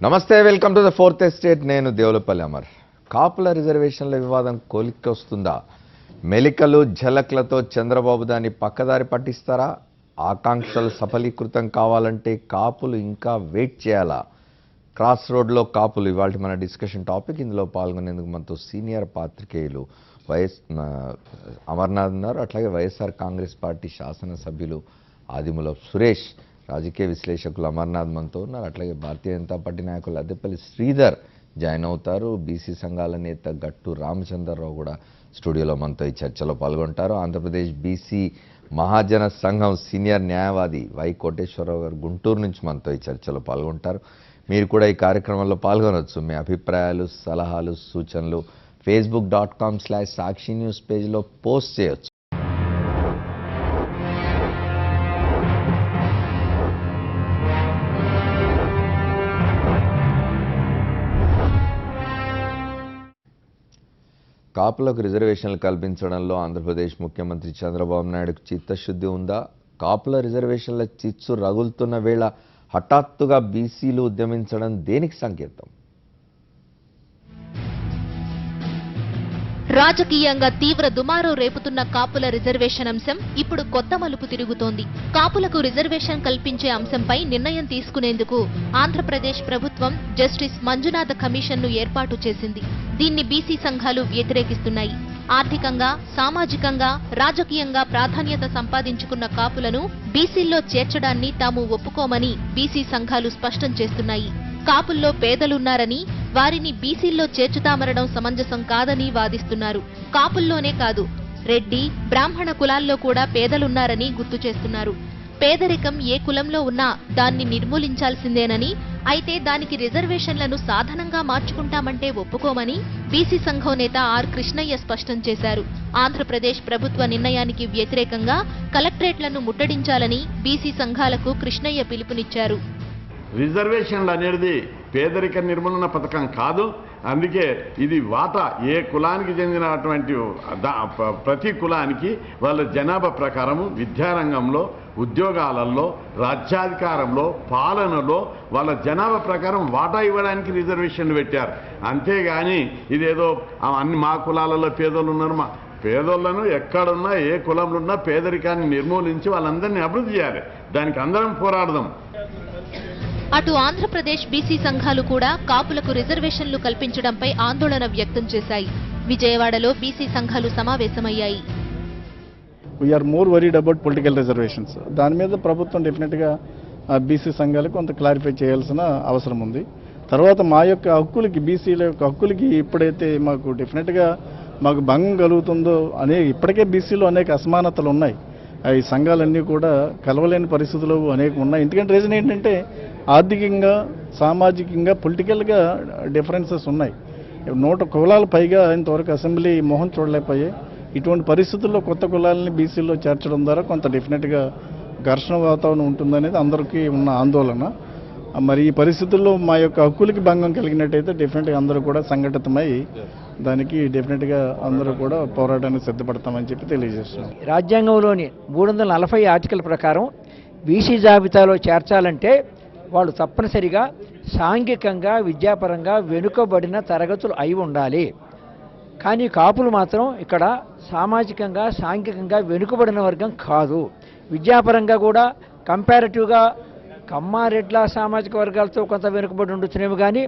నమస్తే, welcome to the fourth estate. నేను దేవులపల్లి అమర్. కాపుల రిజర్వేషన్ల వివాదం కొలిక్కొస్తుందా? మెలికలు ఝలక్లతో చంద్రబాబు దాన్ని పక్కదారి పట్టిస్తారా? ఆకాంక్షలు సఫలీకృతం కావాలంటే కాపులు ఇంకా వెయిట్ చేయాలా? క్రాస్ రోడ్లో కాపులు ఇవాళ మన డిస్కషన్ టాపిక్. ఇందులో పాల్గొనేందుకు మనతో సీనియర్ పాత్రికేయులు అమర్నాథ్ ఉన్నారు, అట్లాగే వైఎస్ఆర్ కాంగ్రెస్ పార్టీ శాసనసభ్యులు ఆదిమూల సురేష్, రాజకీయ విశ్లేషకులు అమర్నాథ్ మనతో ఉన్నారు, అట్లాగే భారతీయ జనతా పార్టీ నాయకులు అద్దెపల్లి శ్రీధర్ జాయిన్ అవుతారు. బీసీ సంఘాల నేత గట్టు రామచంద్రరావు కూడా స్టూడియోలో మనతో ఈ చర్చలో పాల్గొంటారు. ఆంధ్రప్రదేశ్ బీసీ మహాజన సంఘం సీనియర్ న్యాయవాది వై కోటేశ్వరరావు గారు గుంటూరు నుంచి మనతో ఈ చర్చలో పాల్గొంటారు. మీరు కూడా ఈ కార్యక్రమంలో పాల్గొనవచ్చు. మీ అభిప్రాయాలు, సలహాలు, సూచనలు facebook.com/సాక్షి న్యూస్ పేజ్లో పోస్ట్ చేయొచ్చు. కాపులకు రిజర్వేషన్లు కల్పించడంలో ఆంధ్రప్రదేశ్ ముఖ్యమంత్రి చంద్రబాబు నాయుడుకు చిత్తశుద్ధి ఉందా? కాపుల రిజర్వేషన్ల చిచ్చు రగులుతున్న వేళ హఠాత్తుగా బీసీలు ఉద్యమించడం దేనికి సంకేతం? రాజకీయంగా తీవ్ర దుమారం రేపుతున్న కాపుల రిజర్వేషన్ అంశం ఇప్పుడు కొత్త మలుపు తిరుగుతోంది. కాపులకు రిజర్వేషన్ కల్పించే అంశంపై నిర్ణయం తీసుకునేందుకు ఆంధ్రప్రదేశ్ ప్రభుత్వం జస్టిస్ మంజునాథ కమిషన్ను ఏర్పాటు చేసింది. దీన్ని బీసీ సంఘాలు వ్యతిరేకిస్తున్నాయి. ఆర్థికంగా, సామాజికంగా, రాజకీయంగా ప్రాధాన్యత సంపాదించుకున్న కాపులను బీసీల్లో చేర్చడాన్ని తాము ఒప్పుకోమని బీసీ సంఘాలు స్పష్టం చేస్తున్నాయి. కాపుల్లో పేదలున్నారని, వారిని బీసీల్లో చేర్చుతామనడం సమంజసం కాదని వాదిస్తున్నారు. కాపుల్లోనే కాదు, రెడ్డి, బ్రాహ్మణ కులాల్లో కూడా పేదలున్నారని గుర్తు చేస్తున్నారు. పేదరికం ఏ కులంలో ఉన్నా దాన్ని నిర్మూలించాల్సిందేనని, అయితే దానికి రిజర్వేషన్లను సాధనంగా మార్చుకుంటామంటే ఒప్పుకోమని బీసీ సంఘం నేత ఆర్ కృష్ణయ్య స్పష్టం చేశారు. ఆంధ్రప్రదేశ్ ప్రభుత్వ నిర్ణయానికి వ్యతిరేకంగా కలెక్టరేట్లను ముట్టడించాలని బీసీ సంఘాలకు కృష్ణయ్య పిలుపునిచ్చారు. రిజర్వేషన్లు అనేది పేదరిక నిర్మూలన పథకం కాదు. అందుకే ఇది వాటా ఏ కులానికి చెందినటువంటి ప్రతి కులానికి వాళ్ళ జనాభా ప్రకారము విద్యారంగంలో, ఉద్యోగాలలో, రాజ్యాధికారంలో, పాలనలో వాళ్ళ జనాభా ప్రకారం వాటా ఇవ్వడానికి రిజర్వేషన్లు పెట్టారు. అంతేగాని ఇదేదో అన్ని మా కులాలలో పేదోళ్ళు ఉన్నారు, మా పేదోళ్లను ఎక్కడున్నా ఏ కులంలో ఉన్నా పేదరికాన్ని నిర్మూలించి వాళ్ళందరినీ అభివృద్ధి చేయాలి. దానికి అందరం పోరాడదాం. అటు ఆంధ్రప్రదేశ్ బీసీ సంఘాలు కూడా కాపులకు రిజర్వేషన్లు కల్పించడంపై ఆందోళన వ్యక్తం చేశాయి. విజయవాడలో బీసీ సంఘాలు సమావేశమయ్యాయి. We are more worried about political reservations. దాని మీద ప్రభుత్వం డెఫినెట్గా బీసీ సంఘాలకు కొంత క్లారిఫై చేయాల్సిన అవసరం ఉంది. తర్వాత మా యొక్క హక్కులకి, బీసీల యొక్క హక్కులకి ఎప్పుడైతే మాకు డెఫినెట్గా మాకు భంగం కలుగుతుందో ఇప్పటికే బీసీలో అనేక అసమానతలు ఉన్నాయి. ఈ సంఘాలన్నీ కూడా కలవలేని పరిస్థితులు అనేక ఉన్నాయి. ఎందుకంటే రీజన్ ఏంటంటే ఆర్థికంగా, సామాజికంగా, పొలిటికల్గా డిఫరెన్సెస్ ఉన్నాయి. 100 కులాలు పైగా ఇంతవరకు అసెంబ్లీ మోహం చూడలేకపోయాయి. ఇటువంటి పరిస్థితుల్లో కొత్త కులాలని బీసీలో చేర్చడం ద్వారా కొంత డెఫినెట్గా ఘర్షణ వాతావరణం ఉంటుందనేది అందరికీ ఉన్న ఆందోళన. మరి ఈ పరిస్థితుల్లో మా యొక్క హక్కులకి భంగం కలిగినట్టయితే డెఫినెట్గా అందరూ కూడా సంఘటితమై దానికి డెఫినెట్గా అందరూ కూడా పోరాటానికి సిద్ధపడతామని చెప్పి తెలియజేస్తున్నాం. రాజ్యాంగంలోని 340 ఆర్టికల్ ప్రకారం బీసీ జాబితాలో చేర్చాలంటే వాళ్ళు తప్పనిసరిగా సాంఘికంగా, విద్యాపరంగా వెనుకబడిన తరగతులు అయి ఉండాలి. కానీ కాపులు మాత్రం ఇక్కడ సామాజికంగా, సాంఘికంగా వెనుకబడిన వర్గం కాదు. విద్యాపరంగా కూడా కంపారిటివ్గా కమ్మారెడ్ల సామాజిక వర్గాలతో కొంత వెనుకబడి ఉండొచ్చునేమో, కానీ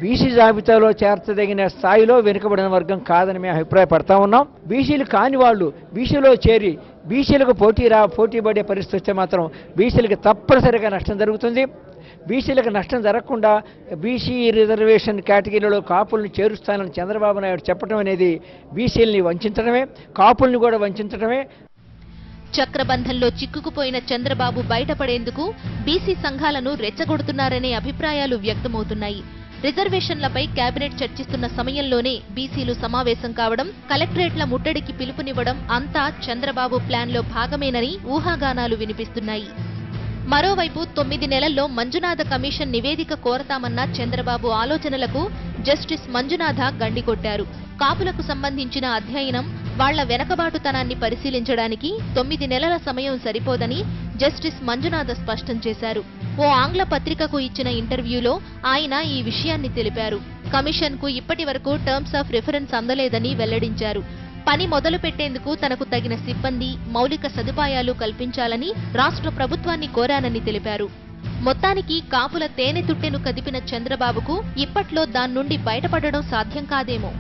బీసీ జాబితాలో చేర్చదగిన స్థాయిలో వెనుకబడిన వర్గం కాదని మేము అభిప్రాయపడతా ఉన్నాం. బీసీలు కాని వాళ్ళు బీసీలో చేరి బీసీలకు పోటీ పడే పరిస్థితి వస్తే మాత్రం బీసీలకు తప్పనిసరిగా నష్టం జరుగుతుంది. బీసీలకు నష్టం జరగకుండా బీసీ రిజర్వేషన్ కేటగిరీలో కాపుల్ని చేరుస్తానని చంద్రబాబు నాయుడు చెప్పడం అనేది బీసీలని వంచడమే, కాపుల్ని కూడా వంచడమే. చక్రబంధంలో చిక్కుకుపోయిన చంద్రబాబు బయటపడేందుకు బీసీ సంఘాలను రెచ్చగొడుతున్నారనే అభిప్రాయాలు వ్యక్తమవుతున్నాయి. రిజర్వేషన్లపై కేబినెట్ చర్చిస్తున్న సమయంలోనే బీసీలు సమావేశం కావడం, కలెక్టరేట్ల ముట్టడికి పిలుపునివ్వడం అంతా చంద్రబాబు ప్లాన్లో భాగమేనని ఊహాగానాలు వినిపిస్తున్నాయి. మరోవైపు 9 నెలల్లో మంజునాథ కమిషన్ నివేదిక కోరతామన్న చంద్రబాబు ఆలోచనలకు జస్టిస్ మంజునాథ గండికొట్టారు. కాపులకు సంబంధించిన అధ్యయనం వాళ్ల వెనకబాటుతనాన్ని పరిశీలించడానికి 9 నెలల సమయం సరిపోదని జస్టిస్ మంజునాథ స్పష్టం చేశారు. ఓ ఆంగ్ల పత్రికకు ఇచ్చిన ఇంటర్వ్యూలో ఆయన ఈ విషయాన్ని తెలిపారు. కమిషన్కు ఇప్పటి వరకు టర్మ్స్ ఆఫ్ రిఫరెన్స్ అందలేదని వెల్లడించారు. పని మొదలు పెట్టేందుకు తనకు తగిన సిబ్బంది, మౌలిక సదుపాయాలు కల్పించాలని రాష్ట్ర ప్రభుత్వాన్ని కోరానని తెలిపారు. మొత్తానికి కాపుల తేనె తుట్టెను కదిపిన చంద్రబాబుకు ఇప్పట్లో దాని నుండి బయటపడడం సాధ్యం కాదేమో.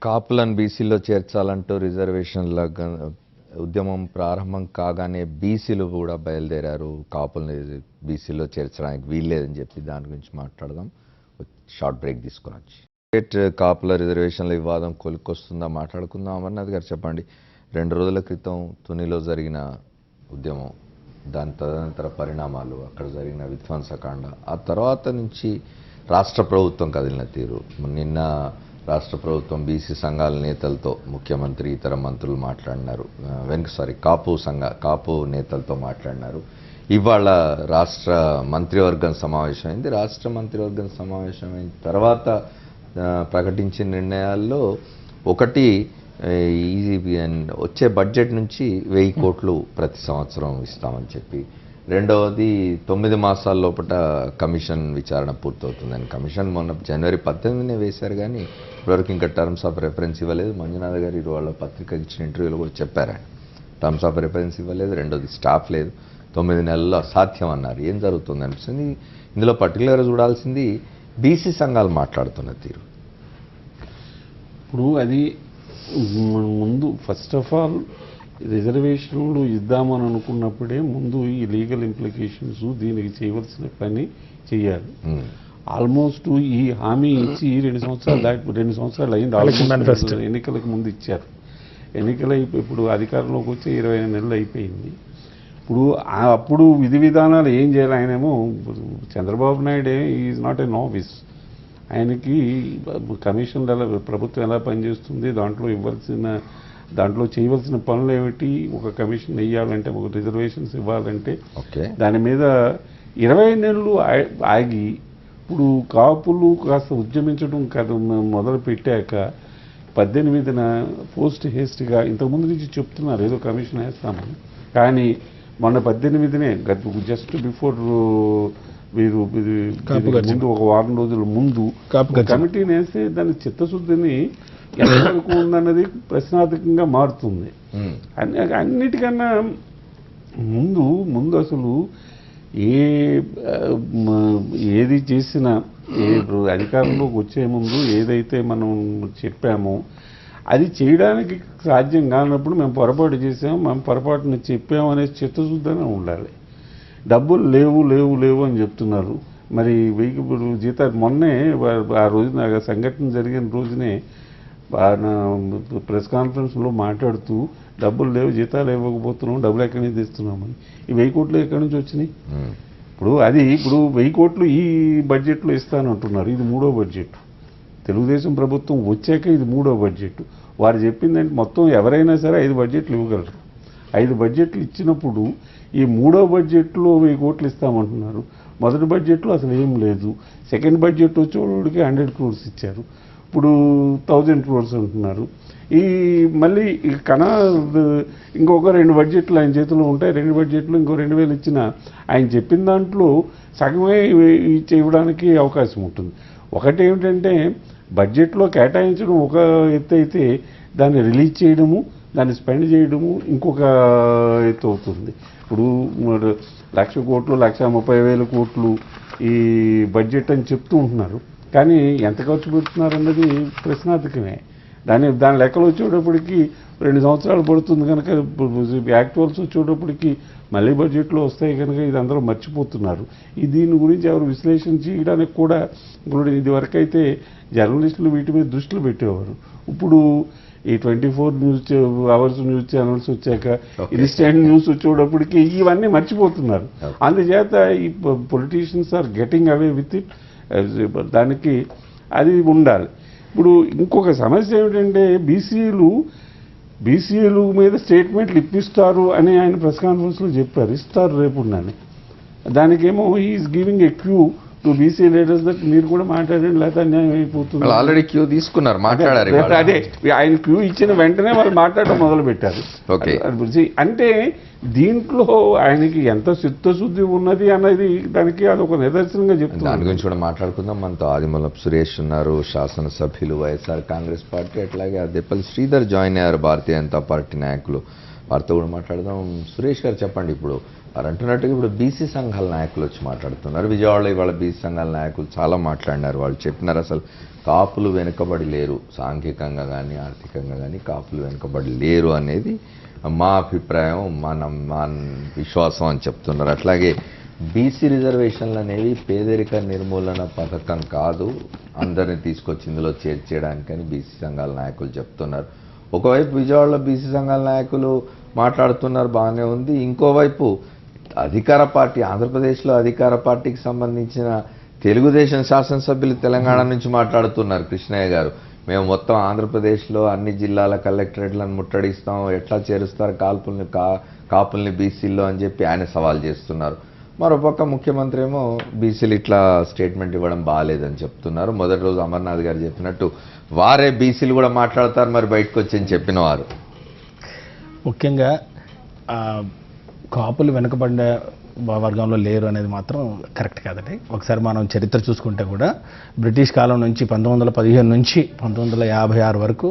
కాపులను బీసీలో చేర్చాలంటూ రిజర్వేషన్ల ఉద్యమం ప్రారంభం కాగానే బీసీలు కూడా బయలుదేరారు. కాపుల్ని బీసీలో చేర్చడానికి వీల్లేదని చెప్పి దాని గురించి మాట్లాడదాం. షార్ట్ బ్రేక్ తీసుకొని వచ్చి స్టేట్ కాపుల రిజర్వేషన్ల వివాదం కొలికొస్తుందా మాట్లాడుకుందాం. అమర్నాథ్ గారు చెప్పండి, 2 రోజుల క్రితం తునిలో జరిగిన ఉద్యమం, దాని తదనంతర పరిణామాలు, అక్కడ జరిగిన విధ్వంసకాండ, ఆ తర్వాత నుంచి రాష్ట్ర ప్రభుత్వం కదిలిన తీరు. నిన్న రాష్ట్ర ప్రభుత్వం బీసీ సంఘాల నేతలతో, ముఖ్యమంత్రి ఇతర మంత్రులు మాట్లాడినారు. కాపు నేతలతో మాట్లాడినారు. ఇవాళ రాష్ట్ర మంత్రివర్గం సమావేశమైంది. రాష్ట్ర మంత్రివర్గం సమావేశమైన తర్వాత ప్రకటించిన నిర్ణయాల్లో ఒకటి, వచ్చే బడ్జెట్ నుంచి 1000 కోట్లు ప్రతి సంవత్సరం ఇస్తామని చెప్పి, రెండవది 9 మాసాల లోపల కమిషన్ విచారణ పూర్తవుతుందని. కమిషన్ మొన్న జనవరి 18నే వేశారు, కానీ ఇప్పటివరకు ఇంకా టర్మ్స్ ఆఫ్ రెఫరెన్స్ ఇవ్వలేదు. మంజునాథ్ గారు ఇవాళ పత్రికకి ఇచ్చిన ఇంటర్వ్యూలో కూడా చెప్పారు, టర్మ్స్ ఆఫ్ రెఫరెన్స్ ఇవ్వలేదు, రెండోది స్టాఫ్ లేదు, 9 నెలల్లో అసాధ్యం అన్నారు. ఏం జరుగుతుంది అనిపిస్తుంది. ఇందులో పర్టికులర్గా చూడాల్సింది బీసీ సంఘాలు మాట్లాడుతున్న తీరు. ఇప్పుడు అది ముందు ఫస్ట్ ఆఫ్ ఆల్ రిజర్వేషన్లు ఇద్దామని అనుకున్నప్పుడే ముందు ఈ లీగల్ ఇంప్లికేషన్స్, దీనికి చేయవలసిన పని చేయాలి. ఆల్మోస్ట్ ఈ హామీ ఇచ్చి 2 సంవత్సరాలు అయింది. ఎన్నికలకు ముందు ఇచ్చారు. ఇప్పుడు అధికారంలోకి వచ్చి 25 నెలలు అయిపోయింది. ఇప్పుడు అప్పుడు విధి విధానాలు ఏం చేయాలి? ఆయనేమో చంద్రబాబు నాయుడే ఈజ్ నాట్ ఏ నావిస్. ఆయనకి కమిషన్లు ఎలా, ప్రభుత్వం ఎలా పనిచేస్తుంది, దాంట్లో చేయవలసిన పనులు ఏమిటి, ఒక కమిషన్ వేయాలంటే, ఒక రిజర్వేషన్స్ ఇవ్వాలంటే, దాని మీద 20 నెలలు ఆగి ఇప్పుడు కాపులు కాస్త ఉద్యమించడం మొదలు పెట్టాక 18న పోస్ట్ హేస్ట్గా, ఇంతకుముందు నుంచి చెప్తున్నారు ఏదో కమిషన్ వేస్తామని, కానీ మొన్న 18నే జస్ట్ బిఫోర్ వీరు ముందు ఒక వారం రోజుల ముందు కమిటీని వేస్తే దాని చిత్తశుద్ధిని ఎంతవరకు ఉందన్నది ప్రశ్నార్థకంగా మారుతుంది. అన్నిటికన్నా ముందు అసలు ఏది చేసినా అధికారంలోకి వచ్చే ముందు ఏదైతే మనం చెప్పామో అది చేయడానికి సాధ్యం కానప్పుడు మేము పొరపాటు చేసాము, మేము పొరపాటుని చెప్పాము అనే చిత్తశుద్ధినే ఉండాలి. డబ్బులు లేవు అని చెప్తున్నారు. మరి 1000 జీతాలు మొన్నే ఆ రోజున సంఘటన జరిగిన రోజునే ప్రెస్ కాన్ఫరెన్స్లో మాట్లాడుతూ డబ్బులు లేవు, జీతాలు ఇవ్వకపోతున్నాం, డబ్బులు ఎక్కడి నుంచి తెస్తున్నామని. ఈ 1000 కోట్లు ఎక్కడి నుంచి వచ్చినాయి? ఇప్పుడు 1000 కోట్లు ఈ బడ్జెట్లో ఇస్తానంటున్నారు. ఇది 3వ బడ్జెట్. తెలుగుదేశం ప్రభుత్వం వచ్చాక ఇది 3వ బడ్జెట్. వారు చెప్పిందంటే మొత్తం ఎవరైనా సరే 5 బడ్జెట్లు ఇవ్వగలరు. 5 బడ్జెట్లు ఇచ్చినప్పుడు ఈ 3వ బడ్జెట్లో 1000 కోట్లు ఇస్తామంటున్నారు. మొదటి బడ్జెట్లో అసలు ఏం లేదు. సెకండ్ బడ్జెట్ వచ్చేవాడికి 100 crores ఇచ్చారు. ఇప్పుడు 1000 crores అంటున్నారు. ఈ మళ్ళీ ఇంకొక 2 బడ్జెట్లు ఆయన చేతిలో ఉంటాయి. 2 బడ్జెట్లు ఇంకో 2000 ఇచ్చినా ఆయన చెప్పిన దాంట్లో సగమే ఇవ్వడానికి అవకాశం ఉంటుంది. ఒకటి ఏమిటంటే బడ్జెట్లో కేటాయించడం ఒక ఎత్తు అయితే, దాన్ని రిలీజ్ చేయడము, దాన్ని స్పెండ్ చేయడము ఇంకొక ఎత్తు అవుతుంది. ఇప్పుడు 1,00,000 కోట్లు, 1,30,000 కోట్లు ఈ బడ్జెట్ అని చెప్తూ ఉంటున్నారు. కానీ ఎంత ఖర్చు పెడుతున్నారు అన్నది ప్రశ్నార్థకమే. దాని లెక్కలు వచ్చేటప్పటికి 2 సంవత్సరాలు పడుతుంది కనుక, యాక్చువల్స్ వచ్చేటప్పటికి మళ్ళీ బడ్జెట్లో వస్తాయి కనుక ఇది అందరూ మర్చిపోతున్నారు. దీని గురించి ఎవరు విశ్లేషణ చేయడానికి కూడా ఇది వరకైతే జర్నలిస్టులు వీటి మీద దృష్టిలో పెట్టేవారు. ఇప్పుడు ఈ 24 hours న్యూస్ ఛానల్స్ వచ్చాక ఇన్స్టెంట్ న్యూస్ వచ్చేటప్పటికి ఇవన్నీ మర్చిపోతున్నారు. అందుచేత ఈ politicians are getting away with it. దానికి అది ఉండాలి. ఇప్పుడు ఇంకొక సమస్య ఏమిటంటే బీసీలు మీద స్టేట్మెంట్లు ఇప్పిస్తారు అని ఆయన ప్రెస్ కాన్ఫరెన్స్లో చెప్పారు. ఇస్తారు రేపు. దానికేమో is giving a cue to BC leaders that మీరు కూడా మాట్లాడండి, లేకపోతే అన్యాయం అయిపోతుంది. వాళ్ళు ఆల్రెడీ క్యూ తీసుకున్నారు, మాట్లాడారు ఇవాళ. అదే ఆయన క్యూ ఇచ్చిన వెంటనే వాళ్ళు మాట్లాడడం మొదలు పెట్టారు. ఓకే. అంటే దీంట్లో ఆయనకి ఎంత చిత్తశుద్ధి ఉన్నది అన్నది దానికి అదొక నిదర్శనంగా చెప్తుంది. దాని గురించి కూడా మాట్లాడుకుందాం. మనతో ఆదిమూలపు సురేష్ ఉన్నారు, శాసనసభ్యులు వైఎస్ఆర్ కాంగ్రెస్ పార్టీ, అట్లాగే అద్దెపల్లి శ్రీధర్ జాయిన్ అయ్యారు, భారతీయ జనతా పార్టీ నాయకులు. వారితో కూడా మాట్లాడదాం. సురేష్ గారు చెప్పండి, ఇప్పుడు వారు అంటున్నట్టుగా ఇప్పుడు బీసీ సంఘాల నాయకులు వచ్చి మాట్లాడుతున్నారు. విజయవాడలో ఇవాళ బీసీ సంఘాల నాయకులు చాలా మాట్లాడినారు. వాళ్ళు చెప్పినారు అసలు కాపులు వెనుకబడి లేరు, సాంఘికంగా కానీ ఆర్థికంగా కానీ కాపులు వెనుకబడి లేరు అనేది మా అభిప్రాయం, మా విశ్వాసం అని చెప్తున్నారు. అట్లాగే బీసీ రిజర్వేషన్లు అనేవి పేదరిక నిర్మూలన పథకం కాదు, అందరిని తీసుకొచ్చి ఇందులో చేర్చేయడానికని బీసీ సంఘాల నాయకులు చెప్తున్నారు. ఒకవైపు విజయవాడలో బీసీ సంఘాల నాయకులు మాట్లాడుతున్నారు, బాగానే ఉంది. ఇంకోవైపు అధికార పార్టీ, ఆంధ్రప్రదేశ్లో అధికార పార్టీకి సంబంధించిన తెలుగుదేశం శాసనసభ్యులు తెలంగాణ నుంచి మాట్లాడుతున్నారు. కృష్ణయ్య గారు, మేము మొత్తం ఆంధ్రప్రదేశ్లో అన్ని జిల్లాల కలెక్టరేట్లను ముట్టడిస్తాం, ఎట్లా చేరుస్తారు కాపుల్ని బీసీల్లో అని చెప్పి ఆయన సవాల్ చేస్తున్నారు. మరోపక్క ముఖ్యమంత్రి ఏమో బీసీలు ఇట్లా స్టేట్మెంట్ ఇవ్వడం బాగాలేదని చెప్తున్నారు. మొదటి రోజు అమర్నాథ్ గారు చెప్పినట్టు వారే బీసీలు కూడా మాట్లాడతారు, మరి బయటకు వచ్చి అని చెప్పిన వారు. ముఖ్యంగా కాపులు వెనుకబడిన వర్గంలో లేరు అనేది మాత్రం కరెక్ట్ కాదండి. ఒకసారి మనం చరిత్ర చూసుకుంటే కూడా బ్రిటిష్ కాలం నుంచి 1915 నుంచి 1956 వరకు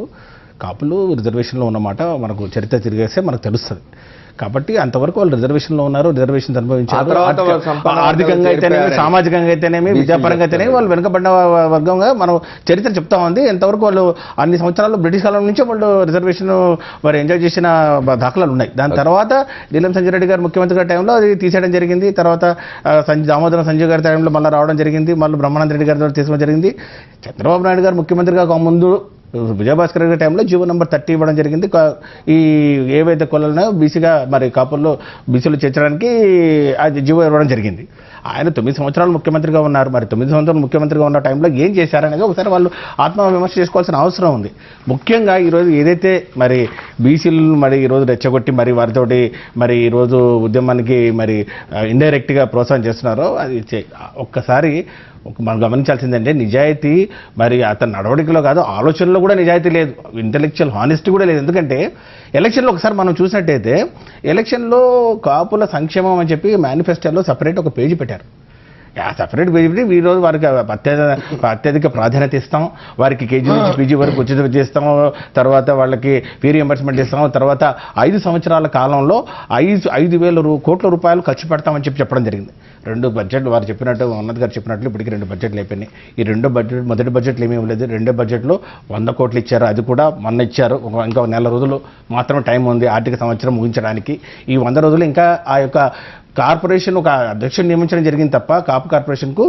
కాపులు రిజర్వేషన్లో ఉన్నమాట మనకు చరిత్ర తిరిగేస్తే మనకు తెలుస్తుంది. కాబట్టి అంతవరకు వాళ్ళు రిజర్వేషన్లో ఉన్నారు, రిజర్వేషన్ అనుభవించారు. ఆర్థికంగా అయితేనేమి, సామాజికంగా అయితేనేమి, విద్యాపరంగా అయితేనేమి వాళ్ళు వెనుకబడిన వర్గంగా మనం చరిత్ర చెప్తా ఉంది. ఎంతవరకు వాళ్ళు అన్ని సంవత్సరాలు బ్రిటిష్ కాలం నుంచే వాళ్ళు రిజర్వేషన్ వారు ఎంజాయ్ చేసిన దాఖలాలు ఉన్నాయి. దాని తర్వాత నీలం సంజయ్ రెడ్డి గారు ముఖ్యమంత్రి గారి టైంలో అది తీసేయడం జరిగింది. తర్వాత దామోదరం సంజయ్ గారి టైంలో మళ్ళీ రావడం జరిగింది, మళ్ళీ బ్రహ్మానంద రెడ్డి గారి తీసుకోవడం జరిగింది. చంద్రబాబు నాయుడు గారు ముఖ్యమంత్రిగా ముందు విజయభాస్కర్ గారి టైంలో జీవో నెంబర్ 30 ఇవ్వడం జరిగింది. ఈ ఏవైతే కులాలనో బీసీగా మరి కాపుల్లో బీసీలు చేర్చడానికి అది జీవో ఇవ్వడం జరిగింది. ఆయన 9 సంవత్సరాలు ముఖ్యమంత్రిగా ఉన్నారు. మరి 9 సంవత్సరాలు ముఖ్యమంత్రిగా ఉన్న టైంలో ఏం చేశారనేది ఒకసారి వాళ్ళు ఆత్మవిమర్శ చేసుకోవాల్సిన అవసరం ఉంది. ముఖ్యంగా ఈరోజు ఏదైతే మరి బీసీలు మరి ఈరోజు రెచ్చగొట్టి మరి వారితోటి మరి ఈరోజు ఉద్యమానికి మరి ఇండైరెక్ట్గా ప్రోత్సాహం చేస్తున్నారో అది ఒక్కసారి మనం గమనించాల్సిందంటే నిజాయితీ మరి అతని నడవడికలో కాదు, ఆలోచనలో కూడా నిజాయితీ లేదు, ఇంటెలెక్చువల్ హానెస్టీ కూడా లేదు. ఎందుకంటే ఎలక్షన్లో ఒకసారి మనం చూసినట్టయితే ఎలక్షన్లో కాపుల సంక్షేమం అని చెప్పి మేనిఫెస్టోలో సపరేట్ ఒక పేజీ పెట్టారు. ఆ సపరేట్ పేజీ పెట్టి ఈరోజు వారికి అత్యధిక ప్రాధాన్యత ఇస్తాం, వారికి కేజీ నుంచి పీజీ వరకు ఉచిత విద్య ఇస్తాం, తర్వాత వాళ్ళకి ఫీ రియంబర్స్మెంట్ ఇస్తాం, తర్వాత 5 సంవత్సరాల కాలంలో 5,000 కోట్ల రూపాయలు ఖర్చు పెడతామని చెప్పడం జరిగింది. 2 బడ్జెట్లు వారు చెప్పినట్టు, ఉన్నత్ గారు చెప్పినట్లు ఇప్పటికీ 2 బడ్జెట్లు అయిపోయినాయి. ఈ 2 బడ్జెట్, మొదటి బడ్జెట్లు ఏమీ ఇవ్వలేదు, 2 బడ్జెట్లో 100 కోట్లు ఇచ్చారు. అది కూడా మొన్న ఇచ్చారు. ఇంకా నెల రోజులు మాత్రమే టైం ఉంది ఆర్థిక సంవత్సరం ముగించడానికి. ఈ 100 రోజులు ఇంకా ఆ యొక్క కార్పొరేషన్ ఒక అధ్యక్షుడు నియమించడం జరిగింది తప్ప కాపు కార్పొరేషన్కు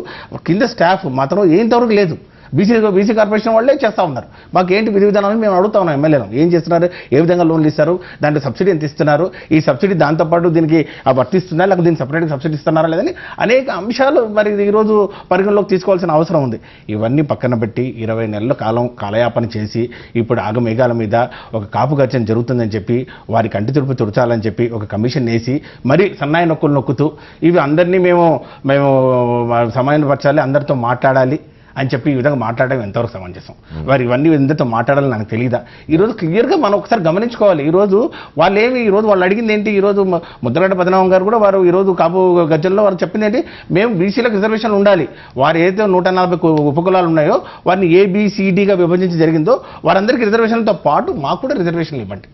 కింద స్టాఫ్ మాత్రం ఏంతవరకు లేదు. బీసీ కార్పొరేషన్ వాళ్ళే చేస్తూ ఉన్నారు. మాకు ఏంటి విధి విధానాలను మేము అడుగుతా ఉన్నాం ఎమ్మెల్యేలు, ఏం చేస్తున్నారు, ఏ విధంగా లోన్లు ఇస్తారు, దాంట్లో సబ్సిడీ ఎంత ఇస్తున్నారు, ఈ సబ్సిడీ దాంతోపాటు దీనికి వర్తిస్తుందా, లేకపోతే దీనికి సపరేట్గా సబ్సిడీ ఇస్తున్నారా లేదని అనేక అంశాలు మరి ఈరోజు పరిగణలోకి తీసుకోవాల్సిన అవసరం ఉంది. ఇవన్నీ పక్కన పెట్టి 20 నెలల కాలయాపన చేసి ఇప్పుడు ఆగమేఘాల మీద ఒక కాపు గర్జన జరుగుతుందని చెప్పి వారికి కంటి తుడుపు తుడచాలని చెప్పి ఒక కమిషన్ వేసి మరి సన్నాయి నొక్కులు నొక్కుతూ ఇవి అందరినీ మేము సమన్వయపరచాలి, అందరితో మాట్లాడాలి అని చెప్పి ఈ విధంగా మాట్లాడడం ఎంతవరకు సమంజసం? వారు ఇవన్నీ ఎందుతో మాట్లాడాలని నాకు తెలియదా? ఈరోజు క్లియర్గా మనం ఒకసారి గమనించుకోవాలి. ఈరోజు వాళ్ళు అడిగింది ఏంటి? ఈరోజు ముద్రగడ్డ పద్మనాభం గారు కూడా వారు ఈరోజు కాపు గజ్జల్లో వారు చెప్పింది ఏంటి? మేము బీసీలకు రిజర్వేషన్లు ఉండాలి, వారు ఏదైతే 140 ఉపకులాలు ఉన్నాయో వారిని ఏబిసిడిగా విభజించి జరిగిందో వారందరికీ రిజర్వేషన్లతో పాటు మాకు కూడా రిజర్వేషన్లు ఇవ్వండి.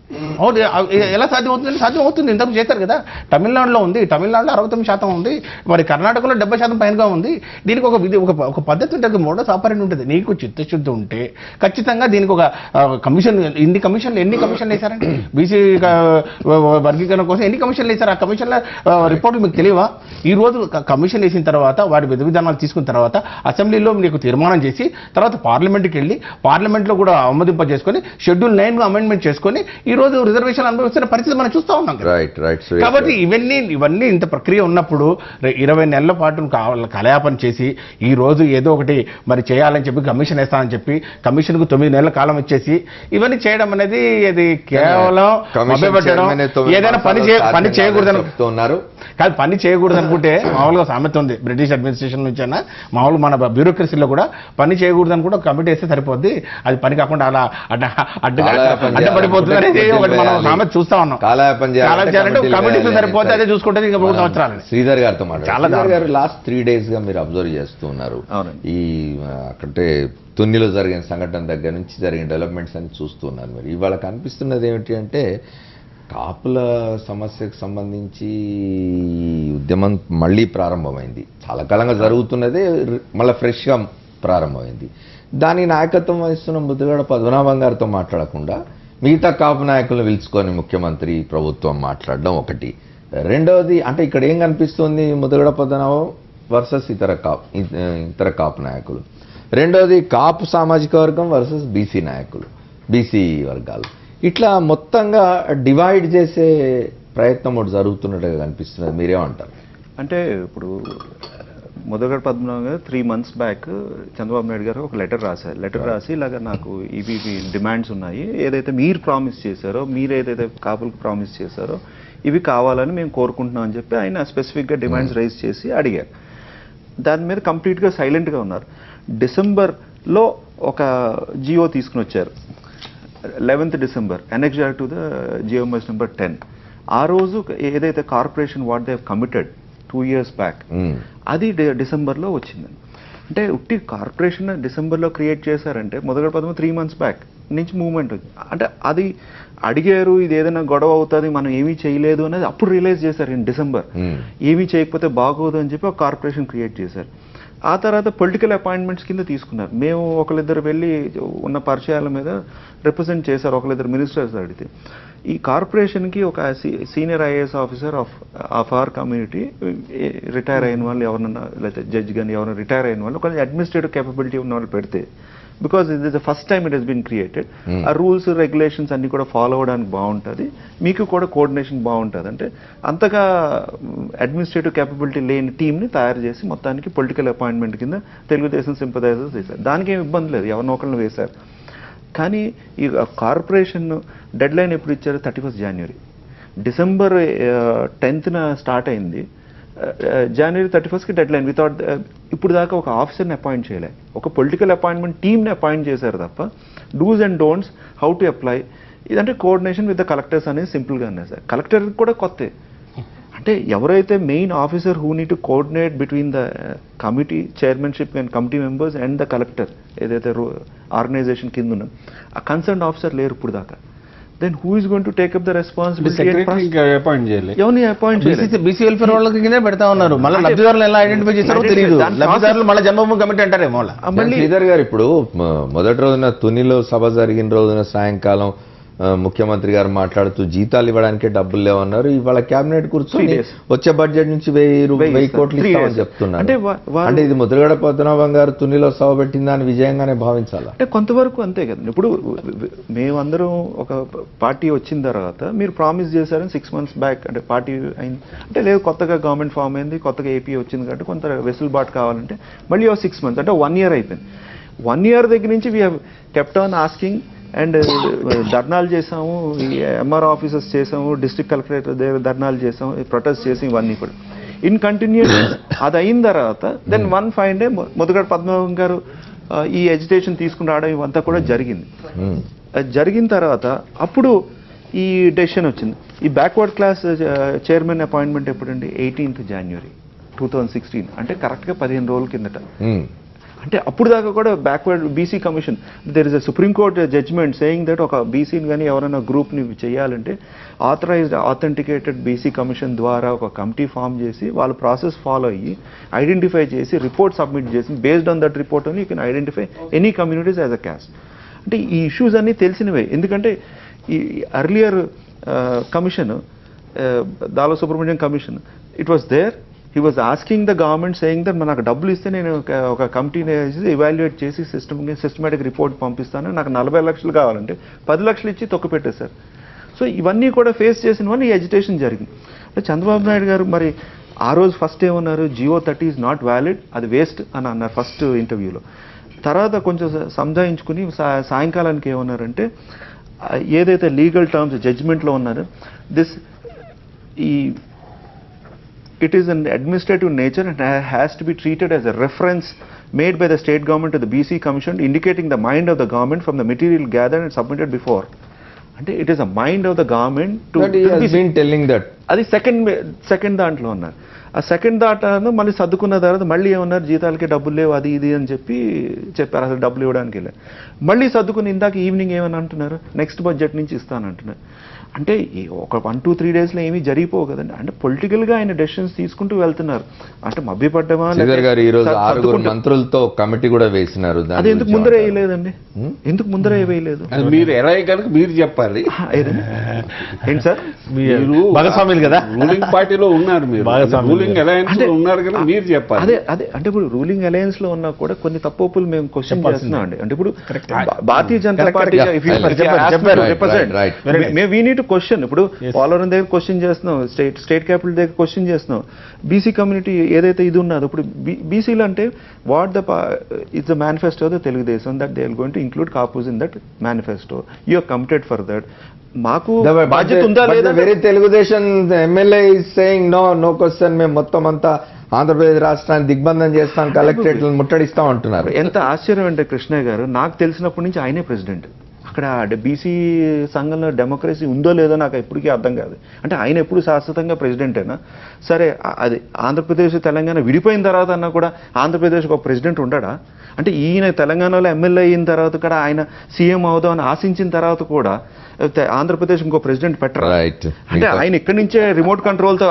ఎలా సాధ్యం అవుతుంది? సాధ్యం అవుతుంది, ఇంతకు చేశారు కదా. తమిళనాడులో ఉంది, తమిళనాడులో 69% ఉంది, మరి కర్ణాటకలో 70% పైనగా ఉంది. దీనికి ఒక పద్ధతి ఉంటుంది, మోడస్ ఆపరేట్ ఉంటుంది. నీకు చిత్తశుద్ధి ఉంటే ఖచ్చితంగా దీనికి ఒక కమిషన్, ఎన్ని కమిషన్లు వేశారండి బీసీ వర్గీకరణ కోసం? ఎన్ని కమిషన్లు వేశారు? ఆ కమిషన్ల రిపోర్ట్ మీకు తెలియవా? ఈ రోజు కమిషన్ వేసిన తర్వాత వారి విధి విధానాలు తీసుకున్న తర్వాత అసెంబ్లీలో మీకు తీర్మానం చేసి తర్వాత పార్లమెంట్కి వెళ్ళి పార్లమెంట్లో కూడా ఆమోదింపజేసుకొని షెడ్యూల్ 9 అమెండ్మెంట్ చేసుకొని ఈరోజు రిజర్వేషన్ అనుభవిస్తున్న పరిస్థితి మనం చూస్తూ ఉన్నాం కదా. రైట్ కాబట్టి ఇవన్నీ ఇంత ప్రక్రియ ఉన్నప్పుడు 20 నెలల పాటు కలయాపన చేసి ఈ రోజు ఏదో ఒకటి మరి చేయాలని చెప్పి కమిషన్ వేస్తానని చెప్పి కమిషన్కు 9 నెలల కాలం ఇచ్చేసి ఇవన్నీ చేయడం అనేది ఇది కేవలం మభ్యపెట్టడం. ఏదైనా పని చేయకూడదని ఉన్నారు కాదు, పని చేయకూడదు అనుకుంటే మామూలుగా సామెత ఉంది బ్రిటిష్ అడ్మినిస్ట్రేషన్ నుంచి అయినా మామూలు మన బ్యూరోక్రసీలో కూడా పని చేయకూడదు అని కూడా కమిటీ వేస్తే సరిపోద్ది, అది పని కాకుండా అలా అడ్డపడిపోతుంది అనేది ఒకటి మనం సామెత చూస్తా ఉన్నాం. కాలాపాలంటే కమిటీతో సరిపోతే అదే చూసుకుంటే ఇంకా 3 సంవత్సరాలు. శ్రీధర్ గారితో మాట్లాడారు. గారు లాస్ట్ 3 days గా మీరు అబ్జర్వ్ చేస్తూ ఉన్నారు ఈ అక్కడే తున్నిలో జరిగిన సంఘటన దగ్గర నుంచి జరిగిన డెవలప్మెంట్స్ అని చూస్తున్నారు. మీరు ఇవాళ కనిపిస్తున్నది ఏమిటి అంటే కాపుల సమస్యకు సంబంధించి ఉద్యమం మళ్ళీ ప్రారంభమైంది. చాలా కాలంగా జరుగుతున్నదే మళ్ళీ ఫ్రెష్గా ప్రారంభమైంది. దాని నాయకత్వం వహిస్తున్న ముద్రగడ పద్మనాభం గారితో మాట్లాడకుండా మిగతా కాపు నాయకులను పిలుచుకొని ముఖ్యమంత్రి ప్రభుత్వం మాట్లాడడం ఒకటి. రెండవది అంటే ఇక్కడ ఏం కనిపిస్తుంది, ముద్రగడ పద్మనాభం వర్సెస్ ఇతర కాపు నాయకులు. రెండవది కాపు సామాజిక వర్గం వర్సెస్ బీసీ నాయకులు, బీసీ వర్గాలు. ఇట్లా మొత్తంగా డివైడ్ చేసే ప్రయత్నం ఒకటి జరుగుతున్నట్టుగా కనిపిస్తున్నది. మీరేమంటారు? అంటే ఇప్పుడు ముద్రగడ పద్మనాభం గారు 3 months బ్యాక్ చంద్రబాబు నాయుడు గారు ఒక లెటర్ రాసి ఇలాగ నాకు ఇవి డిమాండ్స్ ఉన్నాయి, ఏదైతే మీరు ప్రామిస్ చేశారో, మీరు ఏదైతే కాపులకు ప్రామిస్ చేశారో ఇవి కావాలని మేము కోరుకుంటున్నాం అని చెప్పి ఆయన స్పెసిఫిక్గా డిమాండ్స్ రైజ్ చేసి అడిగారు. దాని మీద కంప్లీట్గా సైలెంట్గా ఉన్నారు. డిసెంబర్లో ఒక జియో తీసుకుని వచ్చారు, 11th December, annexure to the GMS number 10. ఆ రోజు ఏదైతే corporation what they have committed 2 years back అది డిసెంబర్లో వచ్చిందండి. అంటే ఉట్టి కార్పొరేషన్ డిసెంబర్లో క్రియేట్ చేశారంటే మొదటి 3 months బ్యాక్ నుంచి మూవ్మెంట్ వచ్చింది. అంటే అది అడిగారు, ఇది ఏదైనా గొడవ అవుతుంది, మనం ఏమీ చేయలేదు అనేది అప్పుడు రియలైజ్ చేశారు. ఇన్ డిసెంబర్ ఏమీ చేయకపోతే బాగోదు అని చెప్పి ఒక కార్పొరేషన్ క్రియేట్ చేశారు. ఆ తర్వాత పొలిటికల్ అపాయింట్మెంట్స్ కింద తీసుకున్నారు. మేము ఒకరిద్దరు వెళ్ళి ఉన్న పరిచయాల మీద రిప్రజెంట్ చేశారు, ఒకరిద్దరు మినిస్టర్స్ అడిగితే ఈ కార్పొరేషన్కి ఒక senior IAS officer of our community retire అయిన వాళ్ళు ఎవరన్నా, లేకపోతే జడ్జ్ కానీ ఎవరైనా రిటైర్ అయిన వాళ్ళు, ఒక అడ్మినిస్ట్రేటివ్ కేపబిలిటీ ఉన్న వాళ్ళు పెడితే, బికాజ్ ఇది the first time it has been created, ఆ రూల్స్ రెగ్యులేషన్స్ అన్ని కూడా ఫాలో అవ్వడానికి బాగుంటుంది, మీకు కూడా కోఆర్డినేషన్ బాగుంటుంది. అంటే అంతగా అడ్మినిస్ట్రేటివ్ కేపబిలిటీ లేని టీంని తయారు చేసి మొత్తానికి పొలిటికల్ అపాయింట్మెంట్ కింద తెలుగుదేశం సింపథైజర్స్ వేశారు. దానికి ఏమి ఇబ్బంది లేదు, ఎవరినో ఒకరిని వేశారు. కానీ ఈ కార్పొరేషన్ డెడ్ లైన్ ఎప్పుడు ఇచ్చారు? 31st January. December 10th start అయింది, January 31st dead line. Without ఇప్పుడు దాకా ఒక ఆఫీసర్ని అపాయింట్ చేయలే, ఒక పొలిటికల్ అపాయింట్మెంట్ టీమ్ని అపాయింట్ చేశారు తప్ప do's and don'ts how to apply ఇదంటే కోఆర్డినేషన్ విత్ ద కలెక్టర్స్ అనేది సింపుల్గా ఉన్నాయి సార్. కలెక్టర్ కూడా కొత్తే. అంటే ఎవరైతే main officer who need to coordinate between the committee chairmanship and committee members and the collector ఏదైతే ఆర్గనైజేషన్ కింద ఉన్నది, ఆ కన్సర్న్ ఆఫీసర్ లేరు ఇప్పుడు దాకా. Then who is going to take up the responsibility? ఎవరిని అపాయింట్ చేయలేదు. బీసీ వెల్ఫేర్ వాళ్ళకి కింద పెడతా ఉన్నారు. మళ్ళీ లబ్ధిదారులు ఎలా ఐడెంటిఫై చేస్తారో తెలియదు. లబ్ధిదారులు మళ్ళీ జన్మభూమి కమిటీ అంటారే. శ్రీధర్ గారు, ఇప్పుడు మొదటి రోజున తునిలో సభ జరిగిన రోజున సాయంకాలం ముఖ్యమంత్రి గారు మాట్లాడుతూ జీతాలు ఇవ్వడానికే డబ్బులు లేవన్నారు. ఇవాళ కేబినెట్ కూర్చొని వచ్చే బడ్జెట్ నుంచి 1000 కోట్లు ఇస్తామని చెప్తున్నారు. అంటే ఇది ముద్రగడ పద్మనాభం గారు తునిలో సభ పెట్టిందా అని విజయంగానే భావించాలా? అంటే కొంతవరకు అంతే కదండి. ఇప్పుడు మేమందరం ఒక పార్టీ వచ్చిన తర్వాత మీరు ప్రామిస్ చేశారని 6 months బ్యాక్, అంటే పార్టీ అయింది అంటే లేదు, కొత్తగా గవర్నమెంట్ ఫామ్ అయింది, కొత్తగా ఏపీ వచ్చింది కాబట్టి కొంత వెసులుబాటు కావాలంటే మళ్ళీ 6 months అంటే 1 year అయిపోయింది. 1 year దగ్గర నుంచి we have kept on asking and ధర్నాలు చేసాము, ఎంఆర్ ఆఫీసర్స్ చేసాము, డిస్ట్రిక్ట్ కలెక్టరేట్ దగ్గర ధర్నాలు చేసాము, ప్రొటెస్ట్ చేసి ఇవన్నీ కూడా ఇన్ కంటిన్యూస్. అది అయిన తర్వాత then 1 fine day Mudragada Padmanabham garu ఈ ఎడ్యుకేషన్ తీసుకుని రావడం ఇవంతా కూడా జరిగింది. జరిగిన తర్వాత అప్పుడు ఈ డెసిషన్ వచ్చింది. ఈ బ్యాక్వర్డ్ క్లాస్ చైర్మన్ అపాయింట్మెంట్ ఎప్పుడండి? 18th January 2016, అంటే కరెక్ట్గా 15 రోజుల కిందట. అంటే అప్పుడు దాకా కూడా backward BC commission, there is a supreme court judgement saying that ఒక బీసీని కానీ ఎవరైనా గ్రూప్ని చేయాలంటే ఆథరైజ్డ్ ఆథెంటికేటెడ్ బీసీ కమిషన్ ద్వారా ఒక కమిటీ ఫామ్ చేసి వాళ్ళ ప్రాసెస్ ఫాలో అయ్యి ఐడెంటిఫై చేసి రిపోర్ట్ సబ్మిట్ చేసి బేస్డ్ ఆన్ దట్ రిపోర్ట్ అని you can identify any communities as a caste. అంటే ఈ ఇష్యూస్ అన్నీ తెలిసినవే. ఎందుకంటే ఈ అర్లియర్ కమిషన్, దాలో Subrahmanyam commission, it was there. He was asking the government saying that నాకు డబ్బులు ఇస్తే నేను ఒక కమిటీని ఎవాల్యుయేట్ చేసి సిస్టమాటిక్ రిపోర్ట్ పంపిస్తాను, నాకు 40 లక్షలు కావాలంటే 10 లక్షలు ఇచ్చి తొక్కు పెట్టేశారు. సో ఇవన్నీ కూడా ఫేస్ చేసిన వల్ల ఈ ఎజిటేషన్ జరిగింది. అంటే చంద్రబాబు నాయుడు గారు మరి ఆ రోజు ఫస్ట్ ఏమన్నారు, జియో 30 ఈజ్ నాట్ వ్యాలిడ్, అది వేస్ట్ అని అన్నారు ఫస్ట్ ఇంటర్వ్యూలో. తర్వాత కొంచెం సంజాయించుకుని సాయంకాలానికి ఏమన్నారంటే ఏదైతే లీగల్ టర్మ్స్ జడ్జిమెంట్లో ఉన్నారో it is an administrative nature and has to be treated as a reference made by the state government to the BC Commission, indicating the mind of the government from the material gathered and submitted before. అంటే it is a mind of the government to But he has been telling that. అది second దాంట్లో ఉన్నారు. ఆ second దాంట్లో మళ్ళీ సర్దుకున్న తర్వాత మళ్ళీ ఏమన్నారు, జీతాలకి డబ్బులు లేవు అది ఇది అని చెప్పారు. అసలు డబ్బులు ఇవ్వడానికి వెళ్ళారు. మళ్ళీ సర్దుకుని ఇందాక ఈవినింగ్ ఏమని అంటున్నారు, నెక్స్ట్ బడ్జెట్ నుంచి ఇస్తానంటున్నారు. అంటే ఒక 1-2-3 డేస్లో ఏమీ జరిగిపోవు కదండి. అంటే పొలిటికల్గా ఆయన డెసిషన్స్ తీసుకుంటూ వెళ్తున్నారు. అంటే మభ్యపడ్డమా గారు ఈ రోజు 6 మంత్రులతో కమిటీ కూడా వేసినారు. అది ఎందుకు ముందరే వేయలేదండి, ఎందుకు ముందరే వేయలేదు? మీరు ఎలా కనుక మీరు చెప్పాలి. ఏంటి సార్, మీరు భాగస్వాములు కదా, రూలింగ్ పార్టీలో ఉన్నారు, మీరు రూలింగ్ అలయన్స్ లో ఉన్నారు కదా, మీరు చెప్పాలి. అదే అంటే ఇప్పుడు రూలింగ్ అలయన్స్ లో ఉన్నా కూడా కొన్ని తప్పులు మేము క్వశ్చన్ చేస్తున్నాం అండి. అంటే ఇప్పుడు Bharatiya Janata party we need to question. ఇప్పుడు పోలవరం దగ్గర క్వశ్చన్ చేస్తున్నాం, స్టేట్ క్యాపిటల్ దగ్గర క్వశ్చన్ చేస్తున్నాం. బీసీ కమ్యూనిటీ ఏదైతే ఇది ఉన్నదో ఇప్పుడు బీసీలు అంటే what the it's the manifesto the Telugudesam that they are going to include Kapus in that manifesto. You are committed for that. మాకు బాధ్యత ఉందా లేదా? Very Telugudesam MLA is saying no question, మేము మొత్తం అంతా ఆంధ్రప్రదేశ్ రాష్ట్రాన్ని దిగ్బంధం చేస్తాం, కలెక్టరేట్లను ముట్టడిస్తాం అంటున్నారు. ఎంత ఆశ్చర్యం అంటే కృష్ణయ్య గారు, నాకు తెలిసినప్పటి నుంచి ఆయనే ప్రెసిడెంట్. అక్కడ బీసీ సంఘంలో డెమోక్రసీ ఉందో లేదో నాకు ఎప్పటికీ అర్థం కాదు. అంటే ఆయన ఎప్పుడు శాశ్వతంగా ప్రెసిడెంటేనా? సరే, అది ఆంధ్రప్రదేశ్ తెలంగాణ విడిపోయిన తర్వాత అన్నా కూడా ఆంధ్రప్రదేశ్కి ఒక ప్రెసిడెంట్ ఉండడా? అంటే ఈయన తెలంగాణలో ఎమ్మెల్యే అయిన తర్వాత కూడా ఆయన సీఎం అవుదామని ఆశించిన తర్వాత కూడా ఆంధ్రప్రదేశ్ ఇంకో ప్రెసిడెంట్ పెట్టరు. అంటే ఆయన ఇక్కడి నుంచే రిమోట్ కంట్రోల్ తో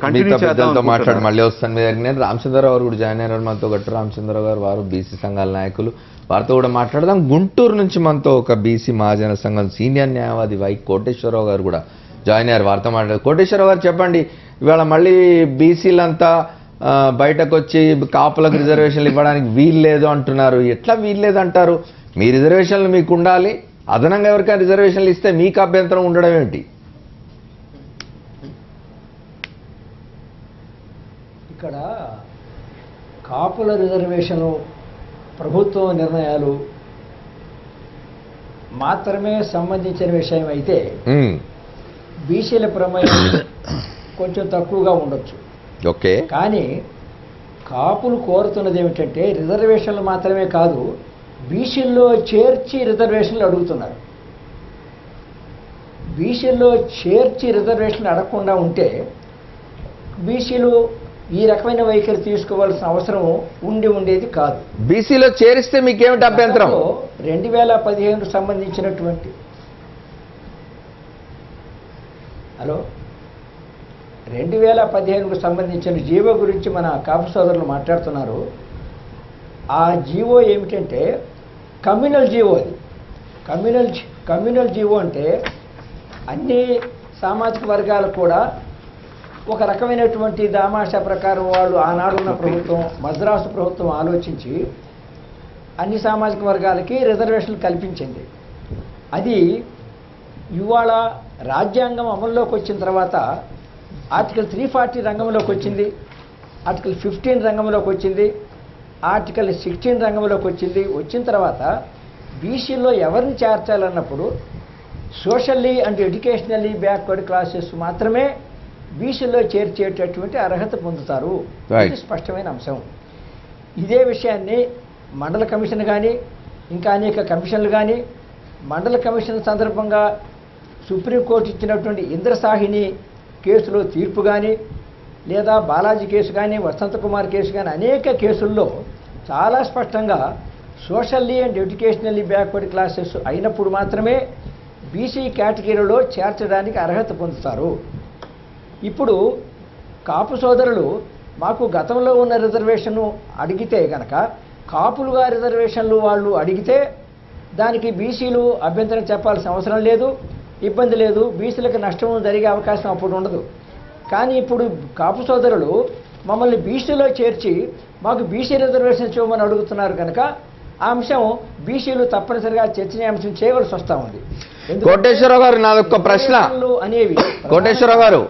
కంటిన్యూ చేద్దాం. మాట్లాడి మళ్ళీ వస్తాను మీ దగ్గర. నేను రామచంద్రరావు గారు కూడా జాయిన్ అయినారు మనతో. గట్టు రామచంద్రరావు గారు, వారు బీసీ సంఘాల నాయకులు, వారితో కూడా మాట్లాడదాం. గుంటూరు నుంచి మనతో ఒక బీసీ మహాజన సంఘం సీనియర్ న్యాయవాది వై కోటేశ్వరరావు గారు కూడా జాయిన్ అయ్యారు, వారితో మాట్లాడారు. కోటేశ్వరరావు గారు చెప్పండి, ఇవాళ మళ్ళీ బీసీలంతా బయటకు వచ్చి కాపులకు రిజర్వేషన్లు ఇవ్వడానికి వీలు లేదు అంటున్నారు. ఎట్లా వీలు లేదు అంటారు? మీ రిజర్వేషన్లు మీకు ఉండాలి, అదనంగా ఎవరికైనా రిజర్వేషన్లు ఇస్తే మీకు అభ్యంతరం ఉండడం ఏంటి? ఇక్కడ కాపుల రిజర్వేషను ప్రభుత్వ నిర్ణయాలు మాత్రమే సంబంధించిన విషయం అయితే బీసీల ప్రమేయం కొంచెం తక్కువగా ఉండొచ్చు. ఓకే, కానీ కాపులు కోరుతున్నది ఏమిటంటే రిజర్వేషన్లు మాత్రమే కాదు, బీసీల్లో చేర్చి రిజర్వేషన్లు అడుగుతున్నారు. బీసీల్లో చేర్చి రిజర్వేషన్లు అడగకుండా ఉంటే బీసీలు ఈ రకమైన వైఖరి తీసుకోవాల్సిన అవసరం ఉండేది కాదు. బీసీలో చేరిస్తే మీకేమిటి అభ్యంతరం? 2015 సంబంధించినటువంటి 2015కు సంబంధించిన జీవో గురించి మన కాపు సోదరులు మాట్లాడుతున్నారు. ఆ జీవో ఏమిటంటే కమ్యూనల్ జీవో. అది కమ్యూనల్ జీవో అంటే అన్ని సామాజిక వర్గాలు కూడా ఒక రకమైనటువంటి దామాషా ప్రకారం వాళ్ళు ఆనాడున్న ప్రభుత్వం, మద్రాసు ప్రభుత్వం ఆలోచించి అన్ని సామాజిక వర్గాలకి రిజర్వేషన్లు కల్పించింది. అది ఇవాళ రాజ్యాంగం అమల్లోకి వచ్చిన తర్వాత ఆర్టికల్ 340 రంగంలోకి వచ్చింది, ఆర్టికల్ 15 రంగంలోకి వచ్చింది, ఆర్టికల్ 16 రంగంలోకి వచ్చింది. వచ్చిన తర్వాత బీసీలో ఎవరిని చేర్చాలన్నప్పుడు socially and educationally backward classes మాత్రమే బీసీలో చేర్చేటటువంటి అర్హత పొందుతారు. ఇది స్పష్టమైన అంశం. ఇదే విషయాన్ని మండల కమిషన్ కానీ ఇంకా అనేక కమిషన్లు కానీ, మండల కమిషన్ సందర్భంగా సుప్రీంకోర్టు ఇచ్చినటువంటి ఇంద్రసాహిని కేసులో తీర్పు కానీ, లేదా బాలాజీ కేసు కానీ, వసంతకుమార్ కేసు కానీ, అనేక కేసుల్లో చాలా స్పష్టంగా socially and educationally backward classes అయినప్పుడు మాత్రమే బీసీ కేటగిరీలో చేర్చడానికి అర్హత పొందుతారు. ఇప్పుడు కాపు సోదరులు మాకు గతంలో ఉన్న రిజర్వేషన్ను అడిగితే గనక, కాపులుగా రిజర్వేషన్లు వాళ్ళు అడిగితే దానికి బీసీలు అభ్యంతరం చెప్పాల్సిన అవసరం లేదు, ఇబ్బంది లేదు, బీసీలకు నష్టం జరిగే అవకాశం అప్పుడు ఉండదు. కానీ ఇప్పుడు కాపు సోదరులు మమ్మల్ని బీసీలో చేర్చి మాకు బీసీ రిజర్వేషన్ ఇవ్వమని అడుగుతున్నారు కనుక ఆ అంశం బీసీలు తప్పనిసరిగా చర్చనీయాంశం చేయవలసి వస్తూ ఉంది. కోటేశ్వరరావు గారు నాదొక్క ప్రశ్న. అనేవి కోటేశ్వరరావు గారు